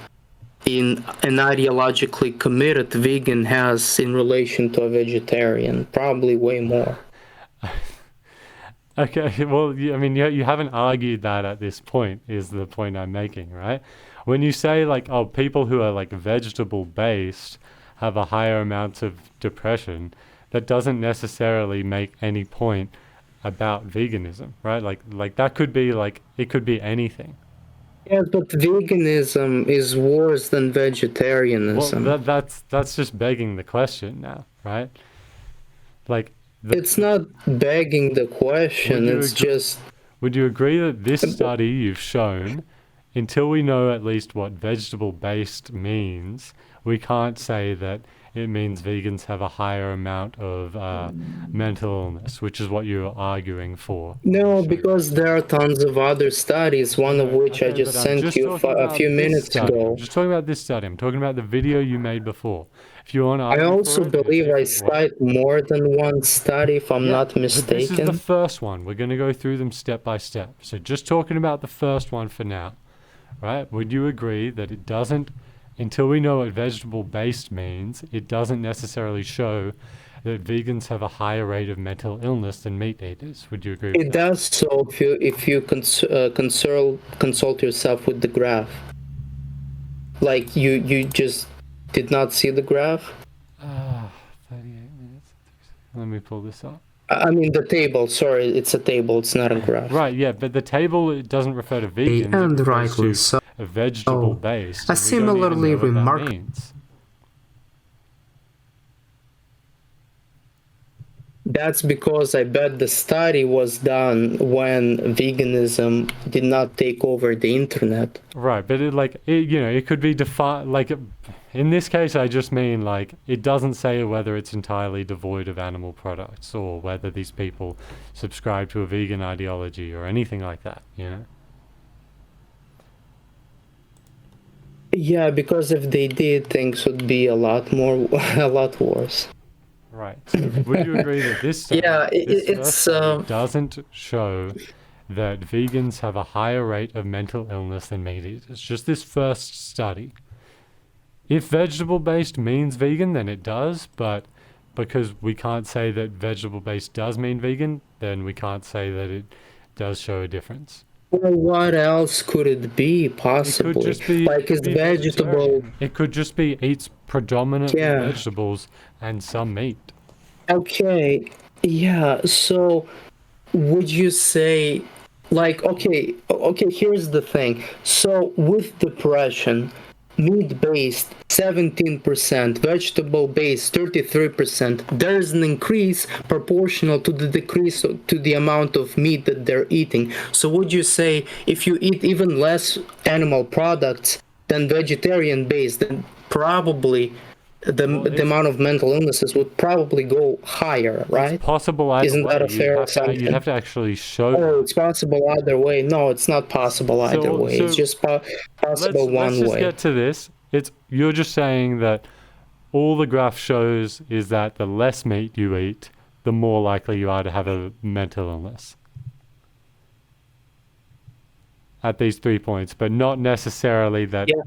in an ideologically committed vegan has in relation to a vegetarian. Probably way more. Okay, well, you haven't argued that at this point, is the point I'm making, right? When you say, like, oh, people who are, like, vegetable-based have a higher amount of depression, that doesn't necessarily make any point about veganism, right? Like that could be, like, it could be anything. Yeah, but veganism is worse than vegetarianism. Well, that's just begging the question now, right? Like, it's not begging the question, it's just... Would you agree that this study you've shown, until we know at least what vegetable-based means, we can't say that it means vegans have a higher amount of mental illness, which is what you're arguing for? No, because there are tons of other studies, one of which I just sent you a few minutes ago. I'm just talking about this study. I'm talking about the video you made before. If you want to I also believe I cite more than one study, if I'm not mistaken. This is the first one. We're going to go through them step by step. So just talking about the first one for now, right? Would you agree that it doesn't, until we know what vegetable-based means, it doesn't necessarily show that vegans have a higher rate of mental illness than meat eaters? Would you agree with that? It does so if you consult yourself with the graph. Like, you just did not see the graph? 38 minutes. Let me pull this up. I mean the table, sorry, it's a table, it's not a graph. Right, yeah, but the table, it doesn't refer to vegans, and rightly so. A vegetable-based. A similarly remarkable... That's because I bet the study was done when veganism did not take over the internet. Right, but it could be defined, like, in this case, I just mean, like, it doesn't say whether it's entirely devoid of animal products or whether these people subscribe to a vegan ideology or anything like that, Yeah, because if they did, things would be a lot worse. Right. So would you agree that this study, doesn't show that vegans have a higher rate of mental illness than meat eaters? Just this first study. If vegetable-based means vegan, then it does, but because we can't say that vegetable-based does mean vegan, then we can't say that it does show a difference. Well, what else could it be, possibly? It could just be, like, it's vegetable. It could just be eats predominantly vegetables and some meat. Okay, yeah, so would you say, like, okay, here's the thing. So with depression, meat-based 17%, vegetable-based 33%, there's an increase proportional to the decrease to the amount of meat that they're eating. So would you say if you eat even less animal products than vegetarian-based, then probably the amount of mental illnesses would probably go higher, right? It's possible either Isn't that a fair assumption? You'd have to actually show. Oh, it's possible either way. No, it's not possible either way. It's just possible one way. Let's just get to this. You're just saying that all the graph shows is that the less meat you eat, the more likely you are to have a mental illness. At these 3 points, but not necessarily that. Yeah.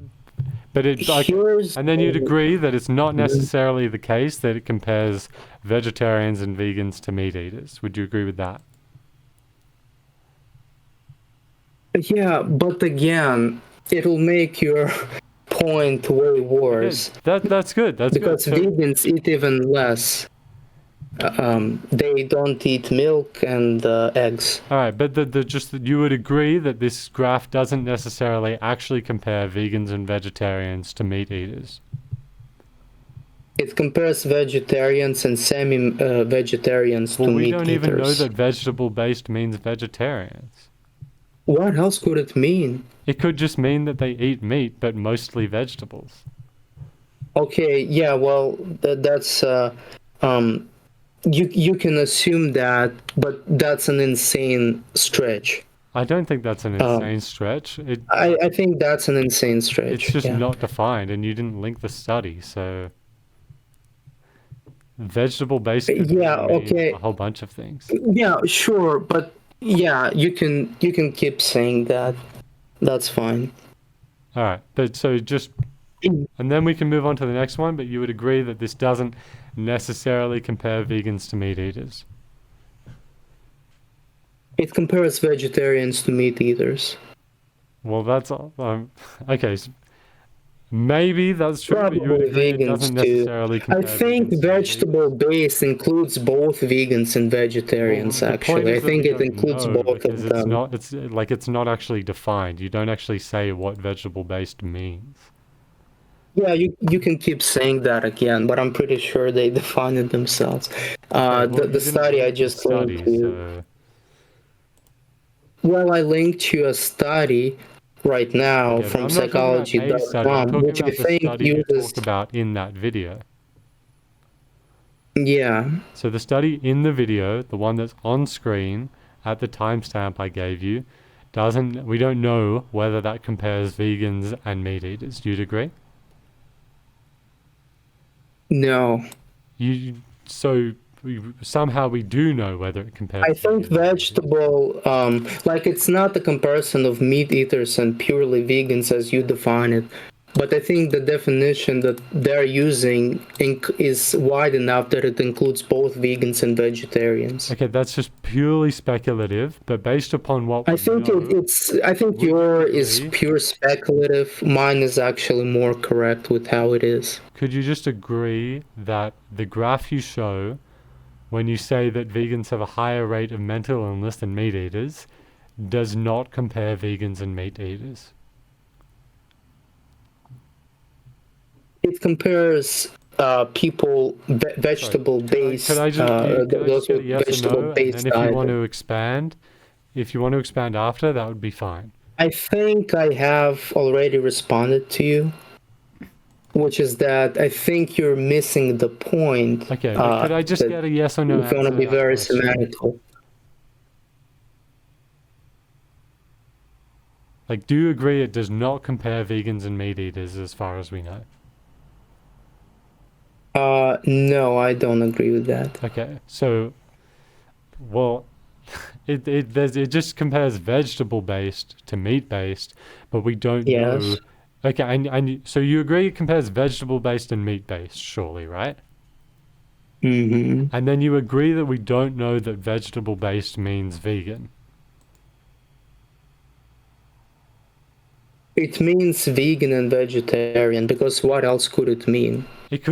But and then you'd agree that it's not necessarily the case that it compares vegetarians and vegans to meat eaters. Would you agree with that? Yeah, but again, it'll make your point way worse. That's good. That's because good. vegans eat even less. They don't eat milk and eggs. All right, but just you would agree that this graph doesn't necessarily actually compare vegans and vegetarians to meat eaters. It compares vegetarians and semi-vegetarians to meat eaters. We don't even know that vegetable-based means vegetarians. What else could it mean? It could just mean that they eat meat, but mostly vegetables. Okay, yeah, well, that's you can assume that, but that's an insane stretch. I don't think that's an insane stretch. I think that's an insane stretch. It's just not defined, and you didn't link the study, so vegetable-based could mean a whole bunch of things. Yeah, sure, but yeah, you can keep saying that. That's fine. All right, but so just, and then we can move on to the next one, but you would agree that this doesn't necessarily compare vegans to meat eaters. It compares vegetarians to meat eaters. Well, that's okay. So maybe that's true, Probably but you would agree it doesn't necessarily compare. I think vegetable-based includes both vegans and vegetarians. Actually, I think it includes both of them. It's not actually defined. You don't actually say what vegetable-based means. Yeah, you can keep saying that again, but I'm pretty sure they define it themselves. The study I just linked to. Well, I linked you a study right now from psychology.com, which I think uses talked about in that video. Yeah. So the study in the video, the one that's on screen at the timestamp I gave you, we don't know whether that compares vegans and meat eaters. Do you agree? No. Somehow we do know whether it compares. I think vegetable, it's not a comparison of meat eaters and purely vegans as you define it, but I think the definition that they're using is wide enough that it includes both vegans and vegetarians. Okay, that's just purely speculative, but based upon what I think yours is pure speculative. Mine is actually more correct with how it is. Could you just agree that the graph you show, when you say that vegans have a higher rate of mental illness than meat eaters, does not compare vegans and meat eaters? It compares people vegetable-based. Could I just get a yes or no? And then if you want to expand after, that would be fine. I think I have already responded to you, which is that I think you're missing the point. Okay, could I just get a yes or no? If you want to be very semantical. Do you agree it does not compare vegans and meat eaters as far as we know? No, I don't agree with that. Okay, so, well, it just compares vegetable-based to meat-based, but we don't know. Okay, so you agree it compares vegetable-based and meat-based, surely, right? Mm-hmm. And then you agree that we don't know that vegetable-based means vegan. It means vegan and vegetarian, because what else could it mean? It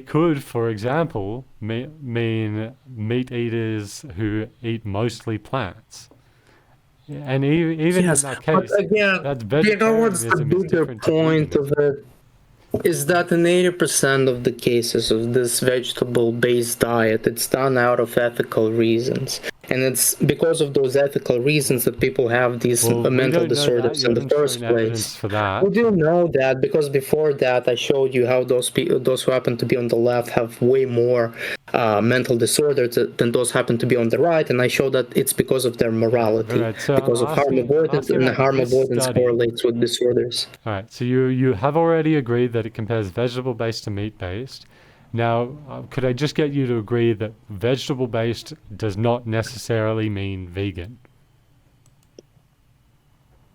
could, for example, mean meat eaters who eat mostly plants. And even in that case, but again, that's you know what's the vegetarianism bigger point of it? Is that in 80% of the cases of this vegetable-based diet, it's done out of ethical reasons. And it's because of those ethical reasons that people have these mental disorders in the first place. For that. We do know that because before that I showed you how those who happen to be on the left have way more mental disorders than those happen to be on the right, and I showed that it's because of their morality, because of harm avoidance, and harm avoidance correlates with disorders. All right, so you have already agreed that it compares vegetable-based to meat-based. Now, could I just get you to agree that vegetable-based does not necessarily mean vegan?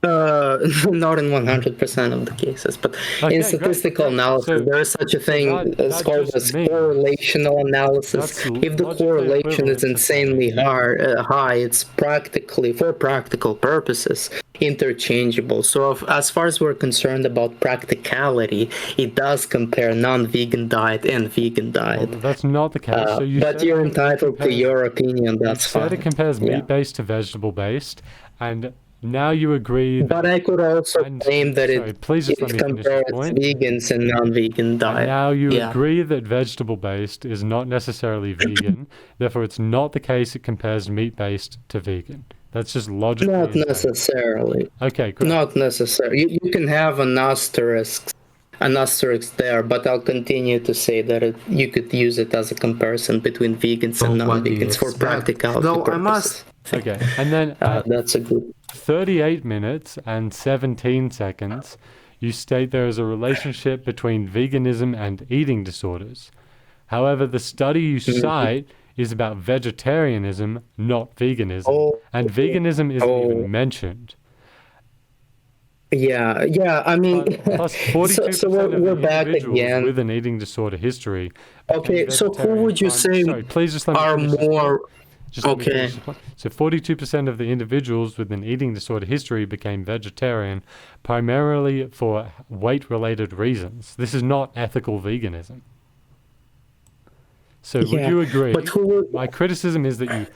Not in 100% of the cases, but Okay, in statistical great. analysis, So- there is such a thing as that called just as means correlational analysis. that's If the logically correlation is equivalent to insanely saying- high, it's practically, for practical purposes, interchangeable. So as far as we're concerned about practicality, it does compare non-vegan diet and vegan diet. Well, that's not the case. So you But said you're it entitled to compares- your opinion, that's you said fine. it compares Yeah. meat-based to vegetable-based, and now you agree that... But I could also claim that please just let me finish compares this point. vegans and non-vegan diet. And now you Yeah. agree that vegetable-based is not necessarily vegan, therefore it's not the case it compares meat-based to vegan. That's just logically Not insane. necessarily. Okay, great. Not necessarily. You can have an asterisk there, but I'll continue to say that you could use it as a comparison between vegans and Well, what do you non-vegans for expect? practicality Though I purposes. Okay, and then at That's a good... 38 minutes and 17 seconds, you state there is a relationship between veganism and eating disorders. However, the study you cite is about vegetarianism, not veganism, and veganism isn't even mentioned. Yeah, I mean... Plus 42% so we're of the back individuals again. with an eating disorder history. Okay, so who would you say Sorry, please just let me are finish this more... point. Just let me finish this point. So 42% of the individuals with an eating disorder history became vegetarian, primarily for weight-related reasons. This is not ethical veganism. So would you agree? But My criticism is that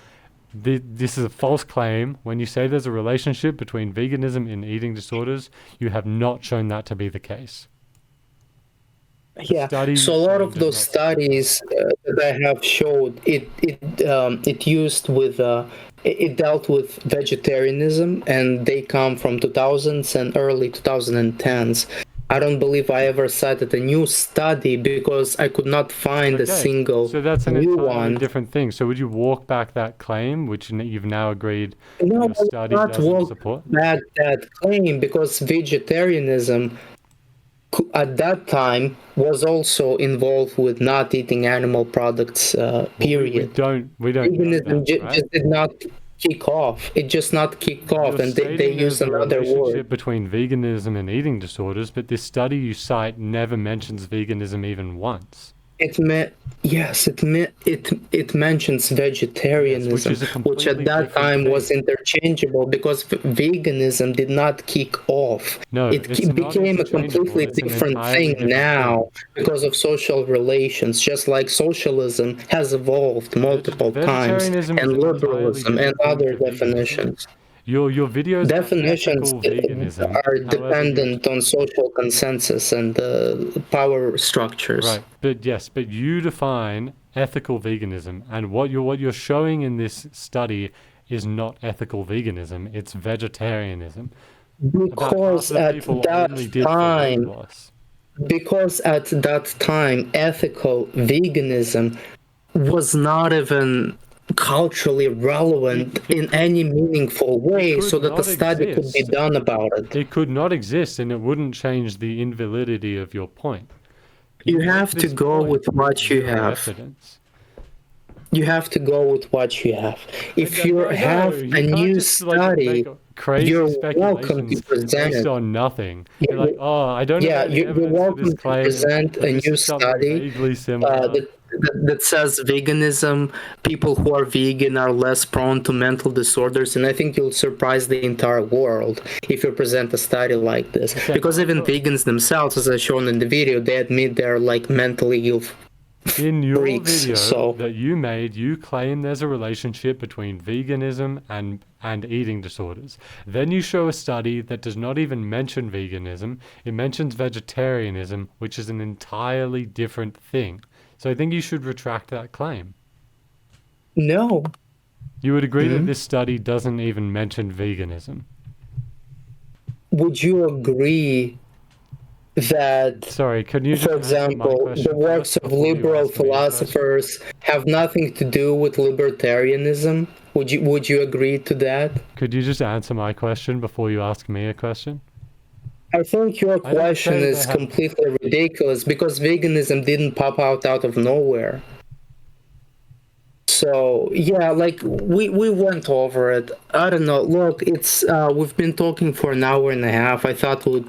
this is a false claim. When you say there's a relationship between veganism and eating disorders, you have not shown that to be the case. Yeah, so a lot of those studies that I have showed, it used with it dealt with vegetarianism, and they come from 2000s and early 2010s. I don't believe I ever cited a new study because I could not find a single So that's an new entirely one. different thing. So would you walk back that claim, which you've now agreed No, your study not doesn't walk support? back that claim, because vegetarianism at that time was also involved with not eating animal products, period. We don't know Veganism that, right? just did not kick off. It just not kicked off, You're and they stating used there's a another relationship word. between veganism and eating disorders, but this study you cite never mentions veganism even once. It mentions vegetarianism, Yes, which at that time was interchangeable, because veganism did not kick off. No, It it's not became a interchangeable. completely It's an different entirely thing different now thing. because of social relations, just like socialism has evolved multiple times, Vegetarianism is and an entirely liberalism and different thing other to veganism. definitions. Your videos Definitions about ethical veganism, are however, dependent on social consensus and power structures. right? But you define ethical veganism, and what you're showing in this study is not ethical veganism; it's vegetarianism. Because at that time, ethical veganism was not even culturally relevant in any meaningful way, so that the study could be done about it. It could not exist, and it wouldn't change the invalidity of your point. You have to go with what you have. You have to go with what you have. If you have a new study, you're welcome to present it. Based on nothing. You're like, oh, I don't know. Yeah, you're welcome to present a new study that says veganism, people who are vegan are less prone to mental disorders, and I think you'll surprise the entire world if you present a study like this. Because even vegans themselves, as I shown in the video, they admit they're like mentally ill. In your video that you made, you claim there's a relationship between veganism and eating disorders. Then you show a study that does not even mention veganism. It mentions vegetarianism, which is an entirely different thing. So I think you should retract that claim. No. You would agree that this study doesn't even mention veganism? Would you agree that, for example, the works of liberal philosophers have nothing to do with libertarianism? Would you agree to that? Could you just answer my question before you ask me a question? I think your question is completely ridiculous, because veganism didn't pop out of nowhere. So yeah, like we went over it. I don't know. Look, it's we've been talking for an hour and a half. I thought we'd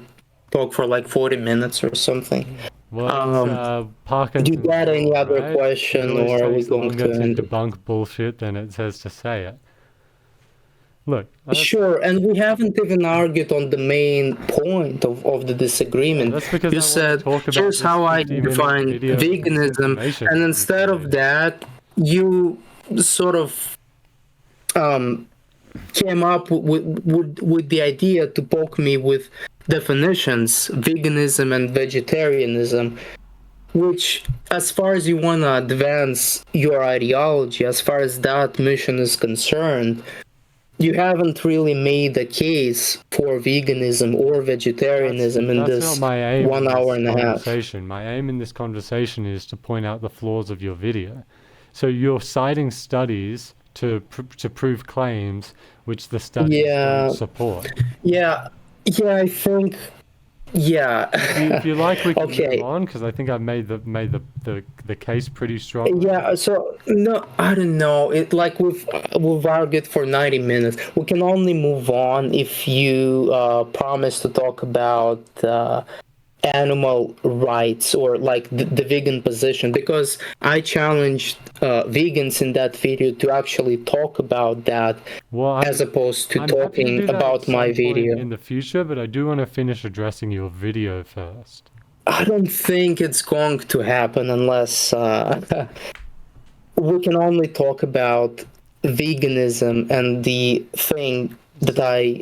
talk for like 40 minutes or something. Well, it's Do you Parkinson's got any law, other right? question, It always or are we takes going longer to to end it? debunk bullshit than it says to say it. Look, Sure, and we haven't even argued on the main point of the disagreement. that's because You I want said, to talk about here's this how I 50-minute define video of veganism, misinformation and that you instead of created. that, you sort of came up with the idea to poke me with definitions, veganism and vegetarianism, which, as far as you want to advance your ideology, as far as that mission is concerned, you haven't really made a case for veganism or vegetarianism in That's this not my aim 1 in hour this and a half. conversation. My aim in this conversation is to point out the flaws of your video. So you're citing studies to prove claims which the studies don't support. Yeah, I think, yeah. If you like, we can Okay. move on, because I think I've made the case pretty strong. Yeah, so no, I don't know. It like we've argued for 90 minutes. We can only move on if you promise to talk about animal rights or like the vegan position, because I challenged vegans in that video to actually talk about that, as opposed to I'm happy to talking do that about at some my point video. in the future, but I do want to finish addressing your video first. I don't think it's going to happen unless we can only talk about veganism and the thing that I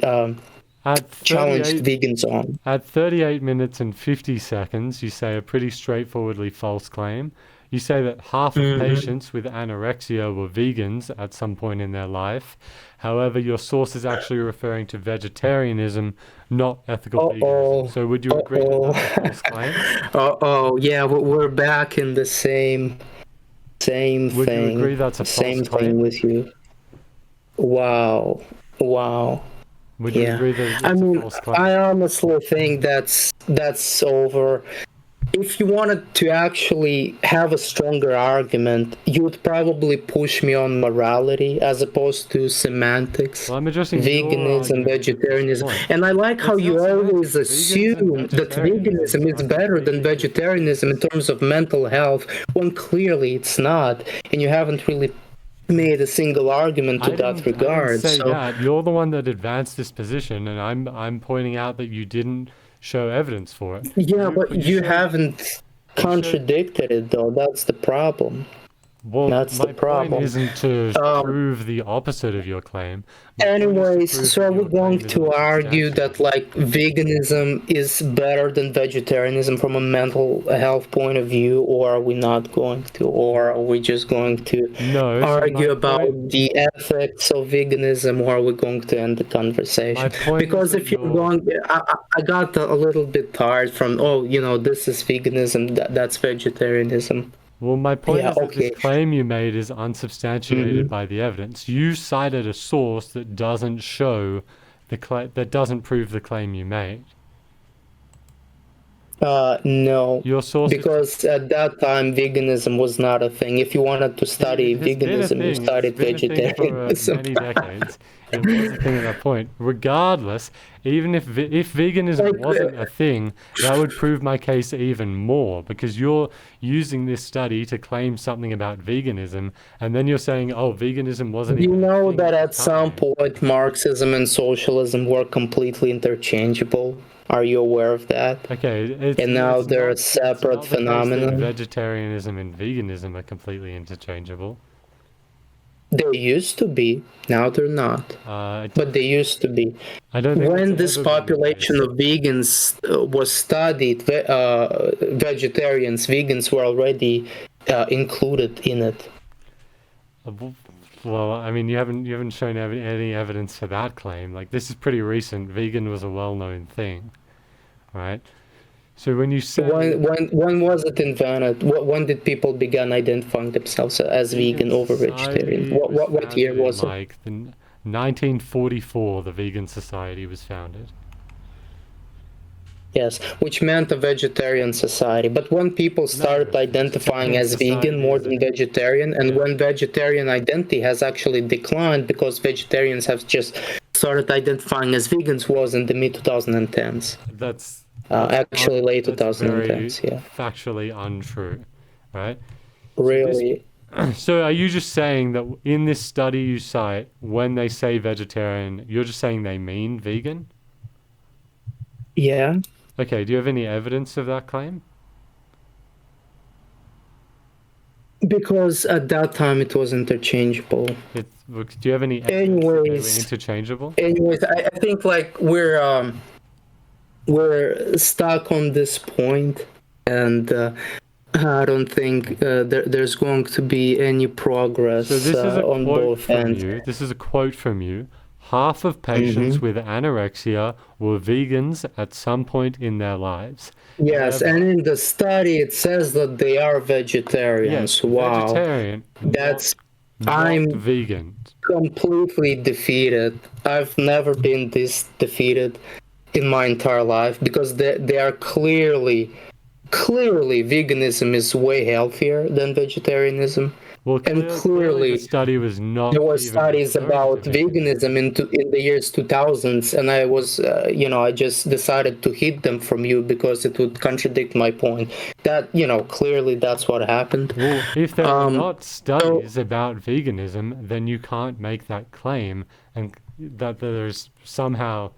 challenged vegans on. At 38 minutes and 50 seconds, you say a pretty straightforwardly false claim. You say that half of patients with anorexia were vegans at some point in their life. However, your source is actually referring to vegetarianism, not ethical veganism. So would you agree that that's a false claim? Yeah, we're back in the same thing. Would you agree that's a false claim? Thing with you. Wow. Would you agree that it's a false claim? I honestly think that's over. If you wanted to actually have a stronger argument, you would probably push me on morality as opposed to semantics, veganism, vegetarianism. And I like how you always assume that veganism is better than vegetarianism in terms of mental health, when clearly it's not, and you haven't really made a single argument to that regard. I didn't say that. You're the one that advanced this position, and I'm pointing out that you didn't show evidence for it. Yeah, but you haven't contradicted it, though. That's the problem. Well, that's the problem. My point isn't to prove the opposite of your claim. Anyways, so are we going to argue that like veganism is better than vegetarianism from a mental health point of view, or are we not going to? Or are we just going to argue about the ethics of veganism, or are we going to end the conversation? Because if you're going, I got a little bit tired from, this is veganism, that's vegetarianism. Well, my point is that this claim you made is unsubstantiated by the evidence. You cited a source that doesn't show that doesn't prove the claim you made. No. Your source, because at that time veganism was not a thing. If you wanted to study veganism, you studied vegetarianism. For many decades. It was a thing at that point. Regardless, even if veganism wasn't a thing, that would prove my case even more, because you're using this study to claim something about veganism, and then you're saying, veganism wasn't even a thing that at some point Marxism and socialism were completely interchangeable? Are you aware of that? Okay. And now they're a separate phenomenon. Vegetarianism and veganism are completely interchangeable. They used to be. Now they're not. But they used to be. I don't think when this population of vegans was studied, vegans were already included in it. Well, I mean, you haven't shown any evidence for that claim. Like, this is pretty recent. Vegan was a well-known thing, right? So when you say when was it invented? When did people begin identifying themselves as vegan over vegetarian? What year was it? Like 1944, the Vegan Society was founded. Yes, which meant a vegetarian society. But when people started identifying as vegan more than vegetarian, and when vegetarian identity has actually declined because vegetarians have just started identifying as vegans was in the mid-2010s. That's actually late that's 2010s, very yeah. factually untrue, right? Really? So are you just saying that in this study you cite, when they say vegetarian, you're just saying they mean vegan? Yeah. Okay, do you have any evidence of that claim? Because at that time it was interchangeable. Do you have any evidence that they were interchangeable? Anyways, I think like we're stuck on this point, and I don't think there's going to be any progress So this is a on quote both from ends. you. This is a quote from you. Half of patients with anorexia were vegans at some point in their lives. Yes, However, and in the study it says that they are vegetarians. yes, Wow. vegetarian. That's not vegan. Completely defeated. I've never been this defeated in my entire life, because they are clearly veganism is way healthier than vegetarianism. Well, And clearly the study was not. there were even studies referring about to veganism in the years 2000s, and I was I just decided to hit them from you because it would contradict my point that clearly that's what happened. Well, if there are not studies about veganism, then you can't make that claim, and that there's somehow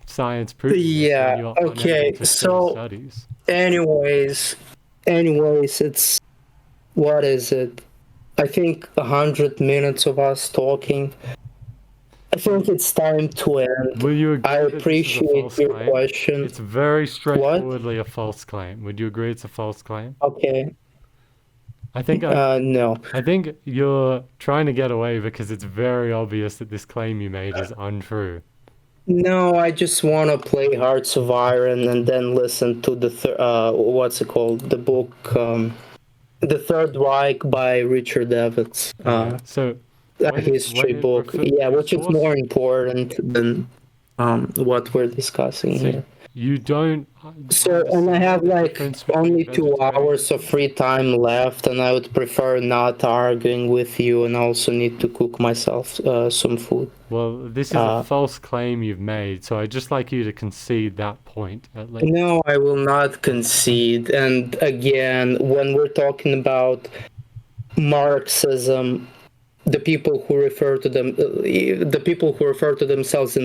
science proving yeah, okay, so studies. anyways, it's, what is it? I think 100 minutes of us talking. I think it's time to end. Will you agree I appreciate your question. It's very straightforwardly a false claim. Would you agree it's a false claim? Okay. I think no. I think you're trying to get away because it's very obvious that this claim you made is untrue. No, I just want to play Hearts of Iron and then listen to the what's it called? The book, The Third Reich by Richard Evans. So a history book, which is more important than what we're discussing here. You don't. So, and I have like only 2 hours of free time left, and I would prefer not arguing with you, and also need to cook myself some food. Well, this is a false claim you've made, so I'd just like you to concede that point at least. No, I will not concede. And again, when we're talking about Marxism, the people who refer to themselves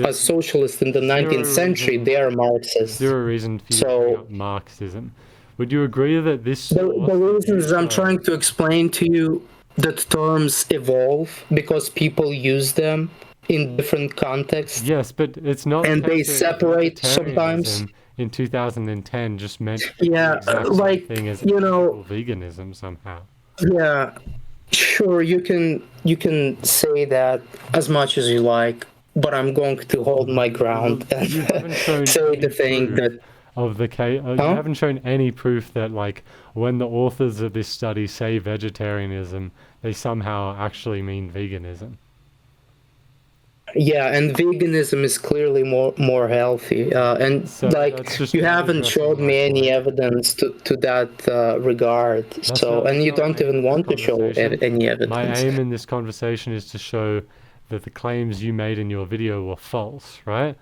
as socialists in the 19th century, they are Marxists. There a reason for you to bring up Marxism. Would you agree that this? The reasons I'm trying to explain to you that terms evolve because people use them in different contexts. Yes, but it's not. And they separate sometimes. In 2010, just meant the exact same thing as veganism somehow. Yeah. Sure, you can say that as much as you like, but I'm going to hold my ground and say the thing that of the case. You haven't shown any proof that, like, when the authors of this study say vegetarianism, they somehow actually mean veganism. Yeah, and veganism is clearly more healthy, and so you haven't showed me any evidence to that regard. And you don't even want to show any evidence. My aim in this conversation is to show that the claims you made in your video were false, right?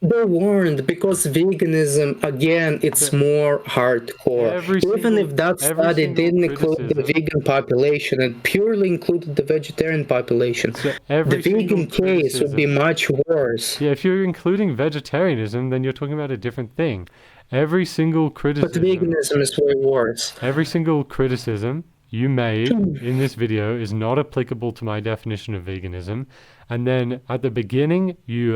They weren't, because veganism, again, it's more hardcore. Even if that study didn't include the vegan population and purely included the vegetarian population, the vegan case would be much worse. Yeah, if you're including vegetarianism, then you're talking about a different thing. Every single criticism... But veganism is way worse. Every single criticism you made in this video is not applicable to my definition of veganism. And then at the beginning, you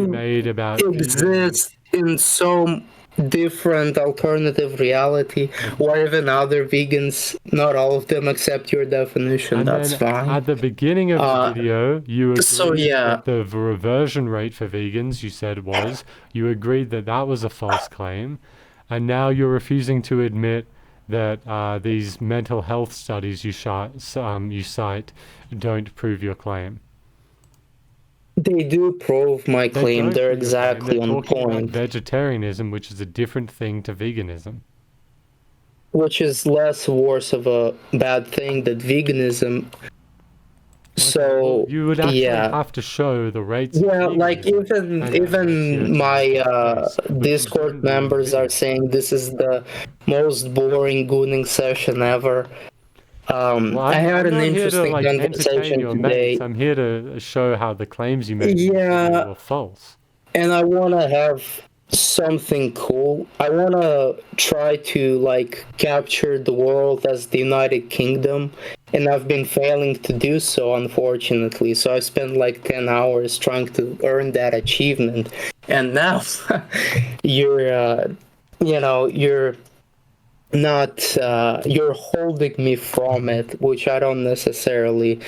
made about exist in so different alternative reality, or even other vegans, not all of them accept your definition. And that's fine. At the beginning of the video, you agreed that the reversion rate for vegans, you said you agreed that was a false claim, and now you're refusing to admit that these mental health studies you cite don't prove your claim. They do prove my They claim. don't They're prove your claim. exactly They're on talking about point. vegetarianism, which is a different thing to veganism. Which is less worse of a bad thing than veganism. So you would actually yeah, have to show the rates of like veganism and even anorexia my to take place, which you Discord don't do in the members are video. saying this is the most boring gooning session ever. Well, I had I'm an not here to interesting like entertain conversation your mates. today. I'm here to show how the claims you made in this Yeah, video were false. and I want to have something cool. I want to try to like capture the world as the United Kingdom, and I've been failing to do so, unfortunately. So I spent like 10 hours trying to earn that achievement, and now you're you're not you're holding me from it, which I don't necessarily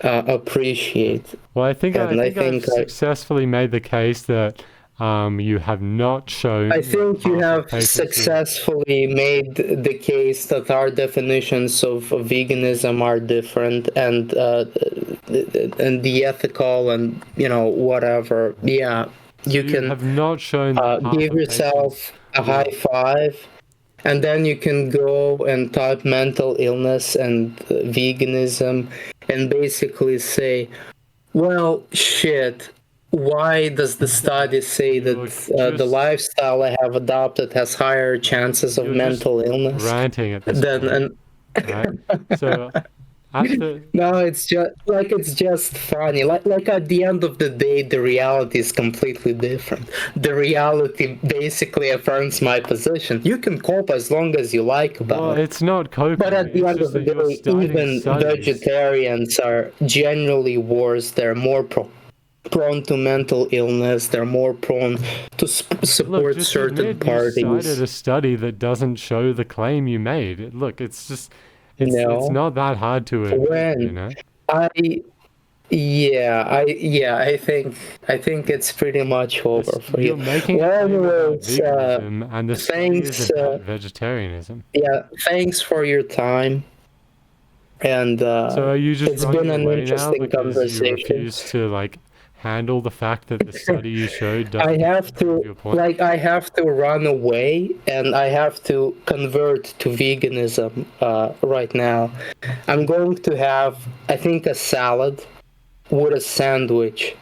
appreciate. Well, I think And I've successfully made the case that you have not shown. I think you have patients successfully made the case that our definitions of veganism are different, and the ethical and whatever. Yeah, you can have not shown give yourself a high five, and then you can go and type mental illness and veganism, and basically say, well, shit. Why does the study say that the lifestyle I have adopted has higher chances of mental illness? Ranting at this point, right? So, no, it's just funny. Like at the end of the day, the reality is completely different. The reality basically affirms my position. You can cope as long as you like about it. It's not coping. But at the end of the day, even vegetarians are generally worse. They're more prone to mental illness. They're more prone to support certain parties. You cited a study that doesn't show the claim you made. Look, it's just it's not that hard to admit, I think it's pretty much over for you. You're making a claim about veganism, and the study is about vegetarianism. Yeah, thanks for your time. And so are you just it's been an interesting conversation. You refuse to handle the fact that the study you showed I have to run away, and I have to convert to veganism right now. I'm going to have, I think, a salad with a sandwich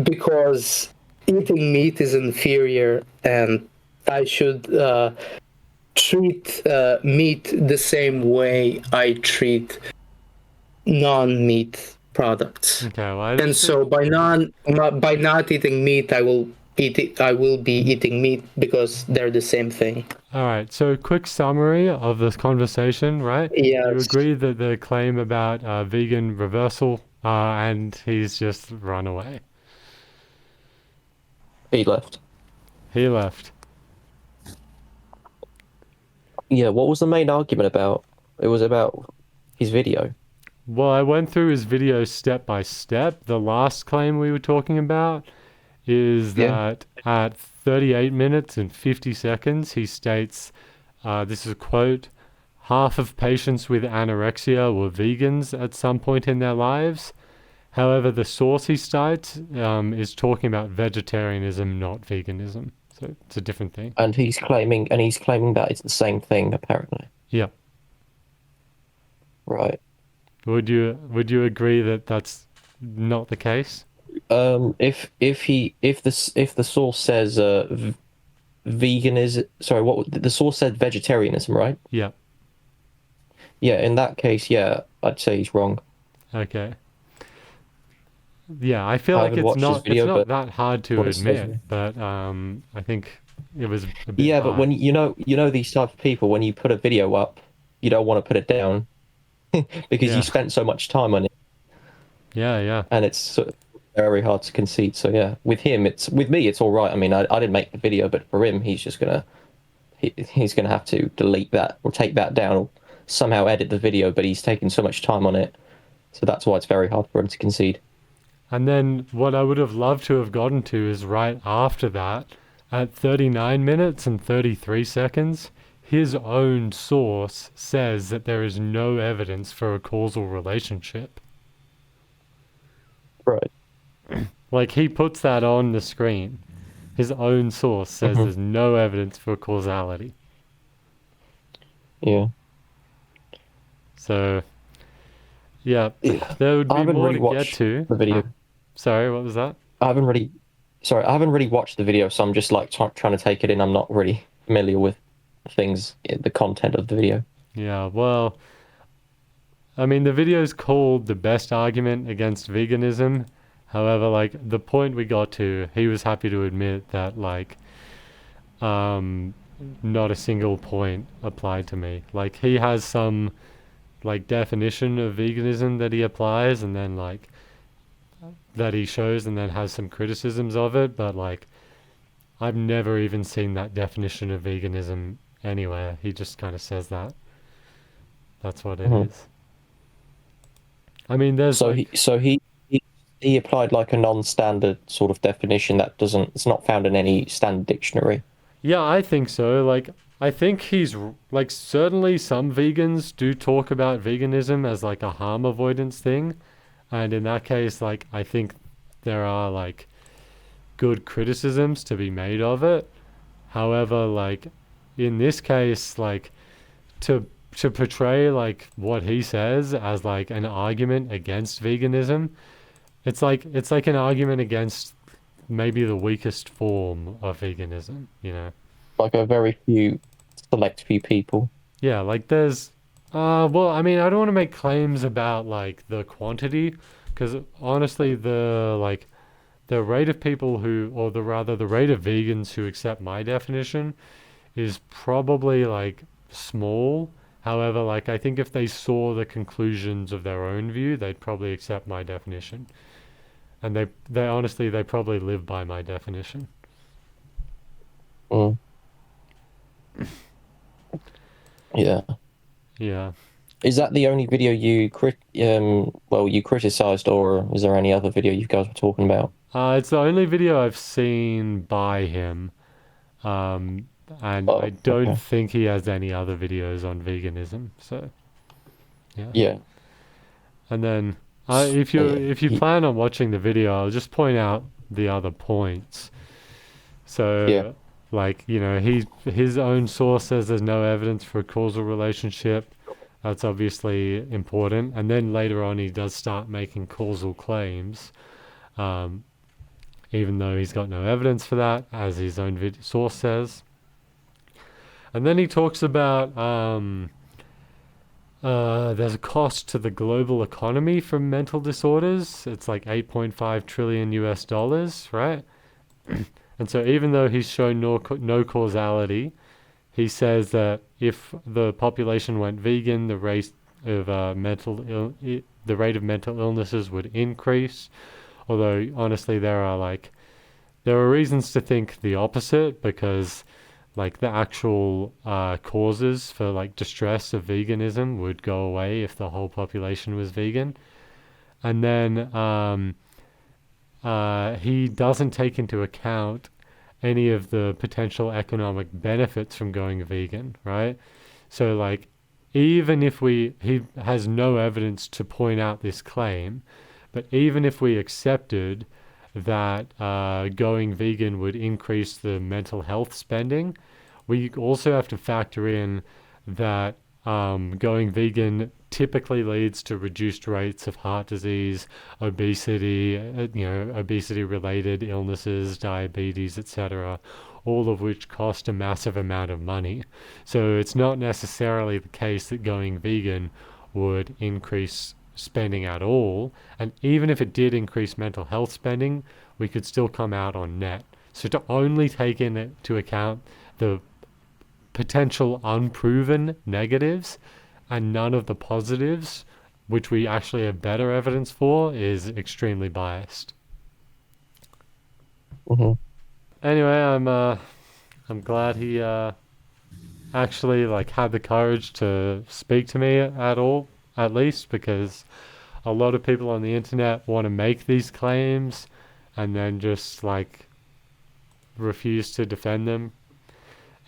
because eating meat is inferior, and I should treat meat the same way I treat non-meat products. Okay, well, and so by not eating meat, I will be eating meat because they're the same thing. All right, so quick summary of this conversation, right? Yes. You agree that the claim about vegan reversal, and he's just run away. He left. Yeah, what was the main argument about? It was about his video. Well, I went through his video step by step. The last claim we were talking about is that at 38 minutes and 50 seconds, he states, this is a quote, half of patients with anorexia were vegans at some point in their lives. However, the source he cites is talking about vegetarianism, not veganism. So it's a different thing. And he's claiming that it's the same thing, apparently. Yeah. Right. Would you agree that that's not the case? If the source says veganism, sorry, what the source said vegetarianism, right? Yeah. Yeah, in that case, yeah, I'd say he's wrong. Okay. Yeah, I feel like it's not that hard to admit, but I think it was a bit hard. But when you know these type of people, when you put a video up, you don't want to put it down because you spent so much time on it. Yeah. And it's sort of very hard to concede. So yeah, with me, it's all right. I mean, I didn't make the video, but for him, he's gonna have to delete that or take that down or somehow edit the video. But he's taken so much time on it, so that's why it's very hard for him to concede. And then what I would have loved to have gotten to is right after that, at 39 minutes and 33 seconds, his own source says that there is no evidence for a causal relationship. Right. Like, he puts that on the screen. His own source says there's no evidence for causality. Yeah. So, yeah, there would be more to get to. The video. Sorry, what was that? I haven't really watched the video, so I'm just like trying to take it in. I'm not really familiar with the content of the video. Yeah, well, I mean, the video's called The Best Argument Against Veganism. However, like, the point we got to, he was happy to admit that, like, not a single point applied to me. Like, he has some, like, definition of veganism that he applies, and then, like, that he shows, and then has some criticisms of it, but, like, I've never even seen that definition of veganism anywhere. He just kind of says that. That's what it is. I mean, there's... So he applied, like, a non-standard sort of definition that it's not found in any standard dictionary. Yeah, I think so. Like, I think he's... Like, certainly some vegans do talk about veganism as, like, a harm avoidance thing. And in that case, like, I think there are, like, good criticisms to be made of it. However, like, in this case, like, to portray, like, what he says as, like, an argument against veganism, it's like an argument against maybe the weakest form of veganism, you know? Like a very select few people. Yeah, like, there's... well, I mean, I don't want to make claims about, like, the quantity, because honestly, the rate of people who, or the rate of vegans who accept my definition is probably, like, small. However, like, I think if they saw the conclusions of their own view, they'd probably accept my definition. And they honestly, they probably live by my definition. Yeah. Yeah. Is that the only video you criticized, or is there any other video you guys were talking about? It's the only video I've seen by him. And I don't think he has any other videos on veganism, so yeah. Yeah. And then if you plan on watching the video, I'll just point out the other points. So like, you know, his own source says there's no evidence for a causal relationship. That's obviously important. And then later on, he does start making causal claims, even though he's got no evidence for that, as his own source says. And then he talks about there's a cost to the global economy from mental disorders. It's like $8.5 trillion US, right? And so even though he's shown no causality, he says that if the population went vegan, the rate of mental illnesses would increase. Although honestly, there are reasons to think the opposite, because like the actual causes for like distress of veganism would go away if the whole population was vegan. And then he doesn't take into account any of the potential economic benefits from going vegan, right? So like, even if he has no evidence to point out this claim, but even if we accepted that going vegan would increase the mental health spending, we also have to factor in that going vegan typically leads to reduced rates of heart disease, obesity, obesity-related illnesses, diabetes, etc., all of which cost a massive amount of money. So it's not necessarily the case that going vegan would increase spending at all. And even if it did increase mental health spending, we could still come out on net. So to only take into account the potential unproven negatives and none of the positives, which we actually have better evidence for, is extremely biased. Anyway, I'm glad he actually like had the courage to speak to me at least, because a lot of people on the internet want to make these claims and then just like refuse to defend them,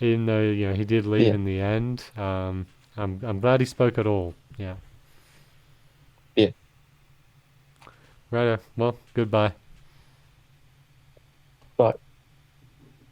even though, you know, he did leave in the end. I'm glad he spoke at all. Yeah. Yeah. Righto. Well, goodbye.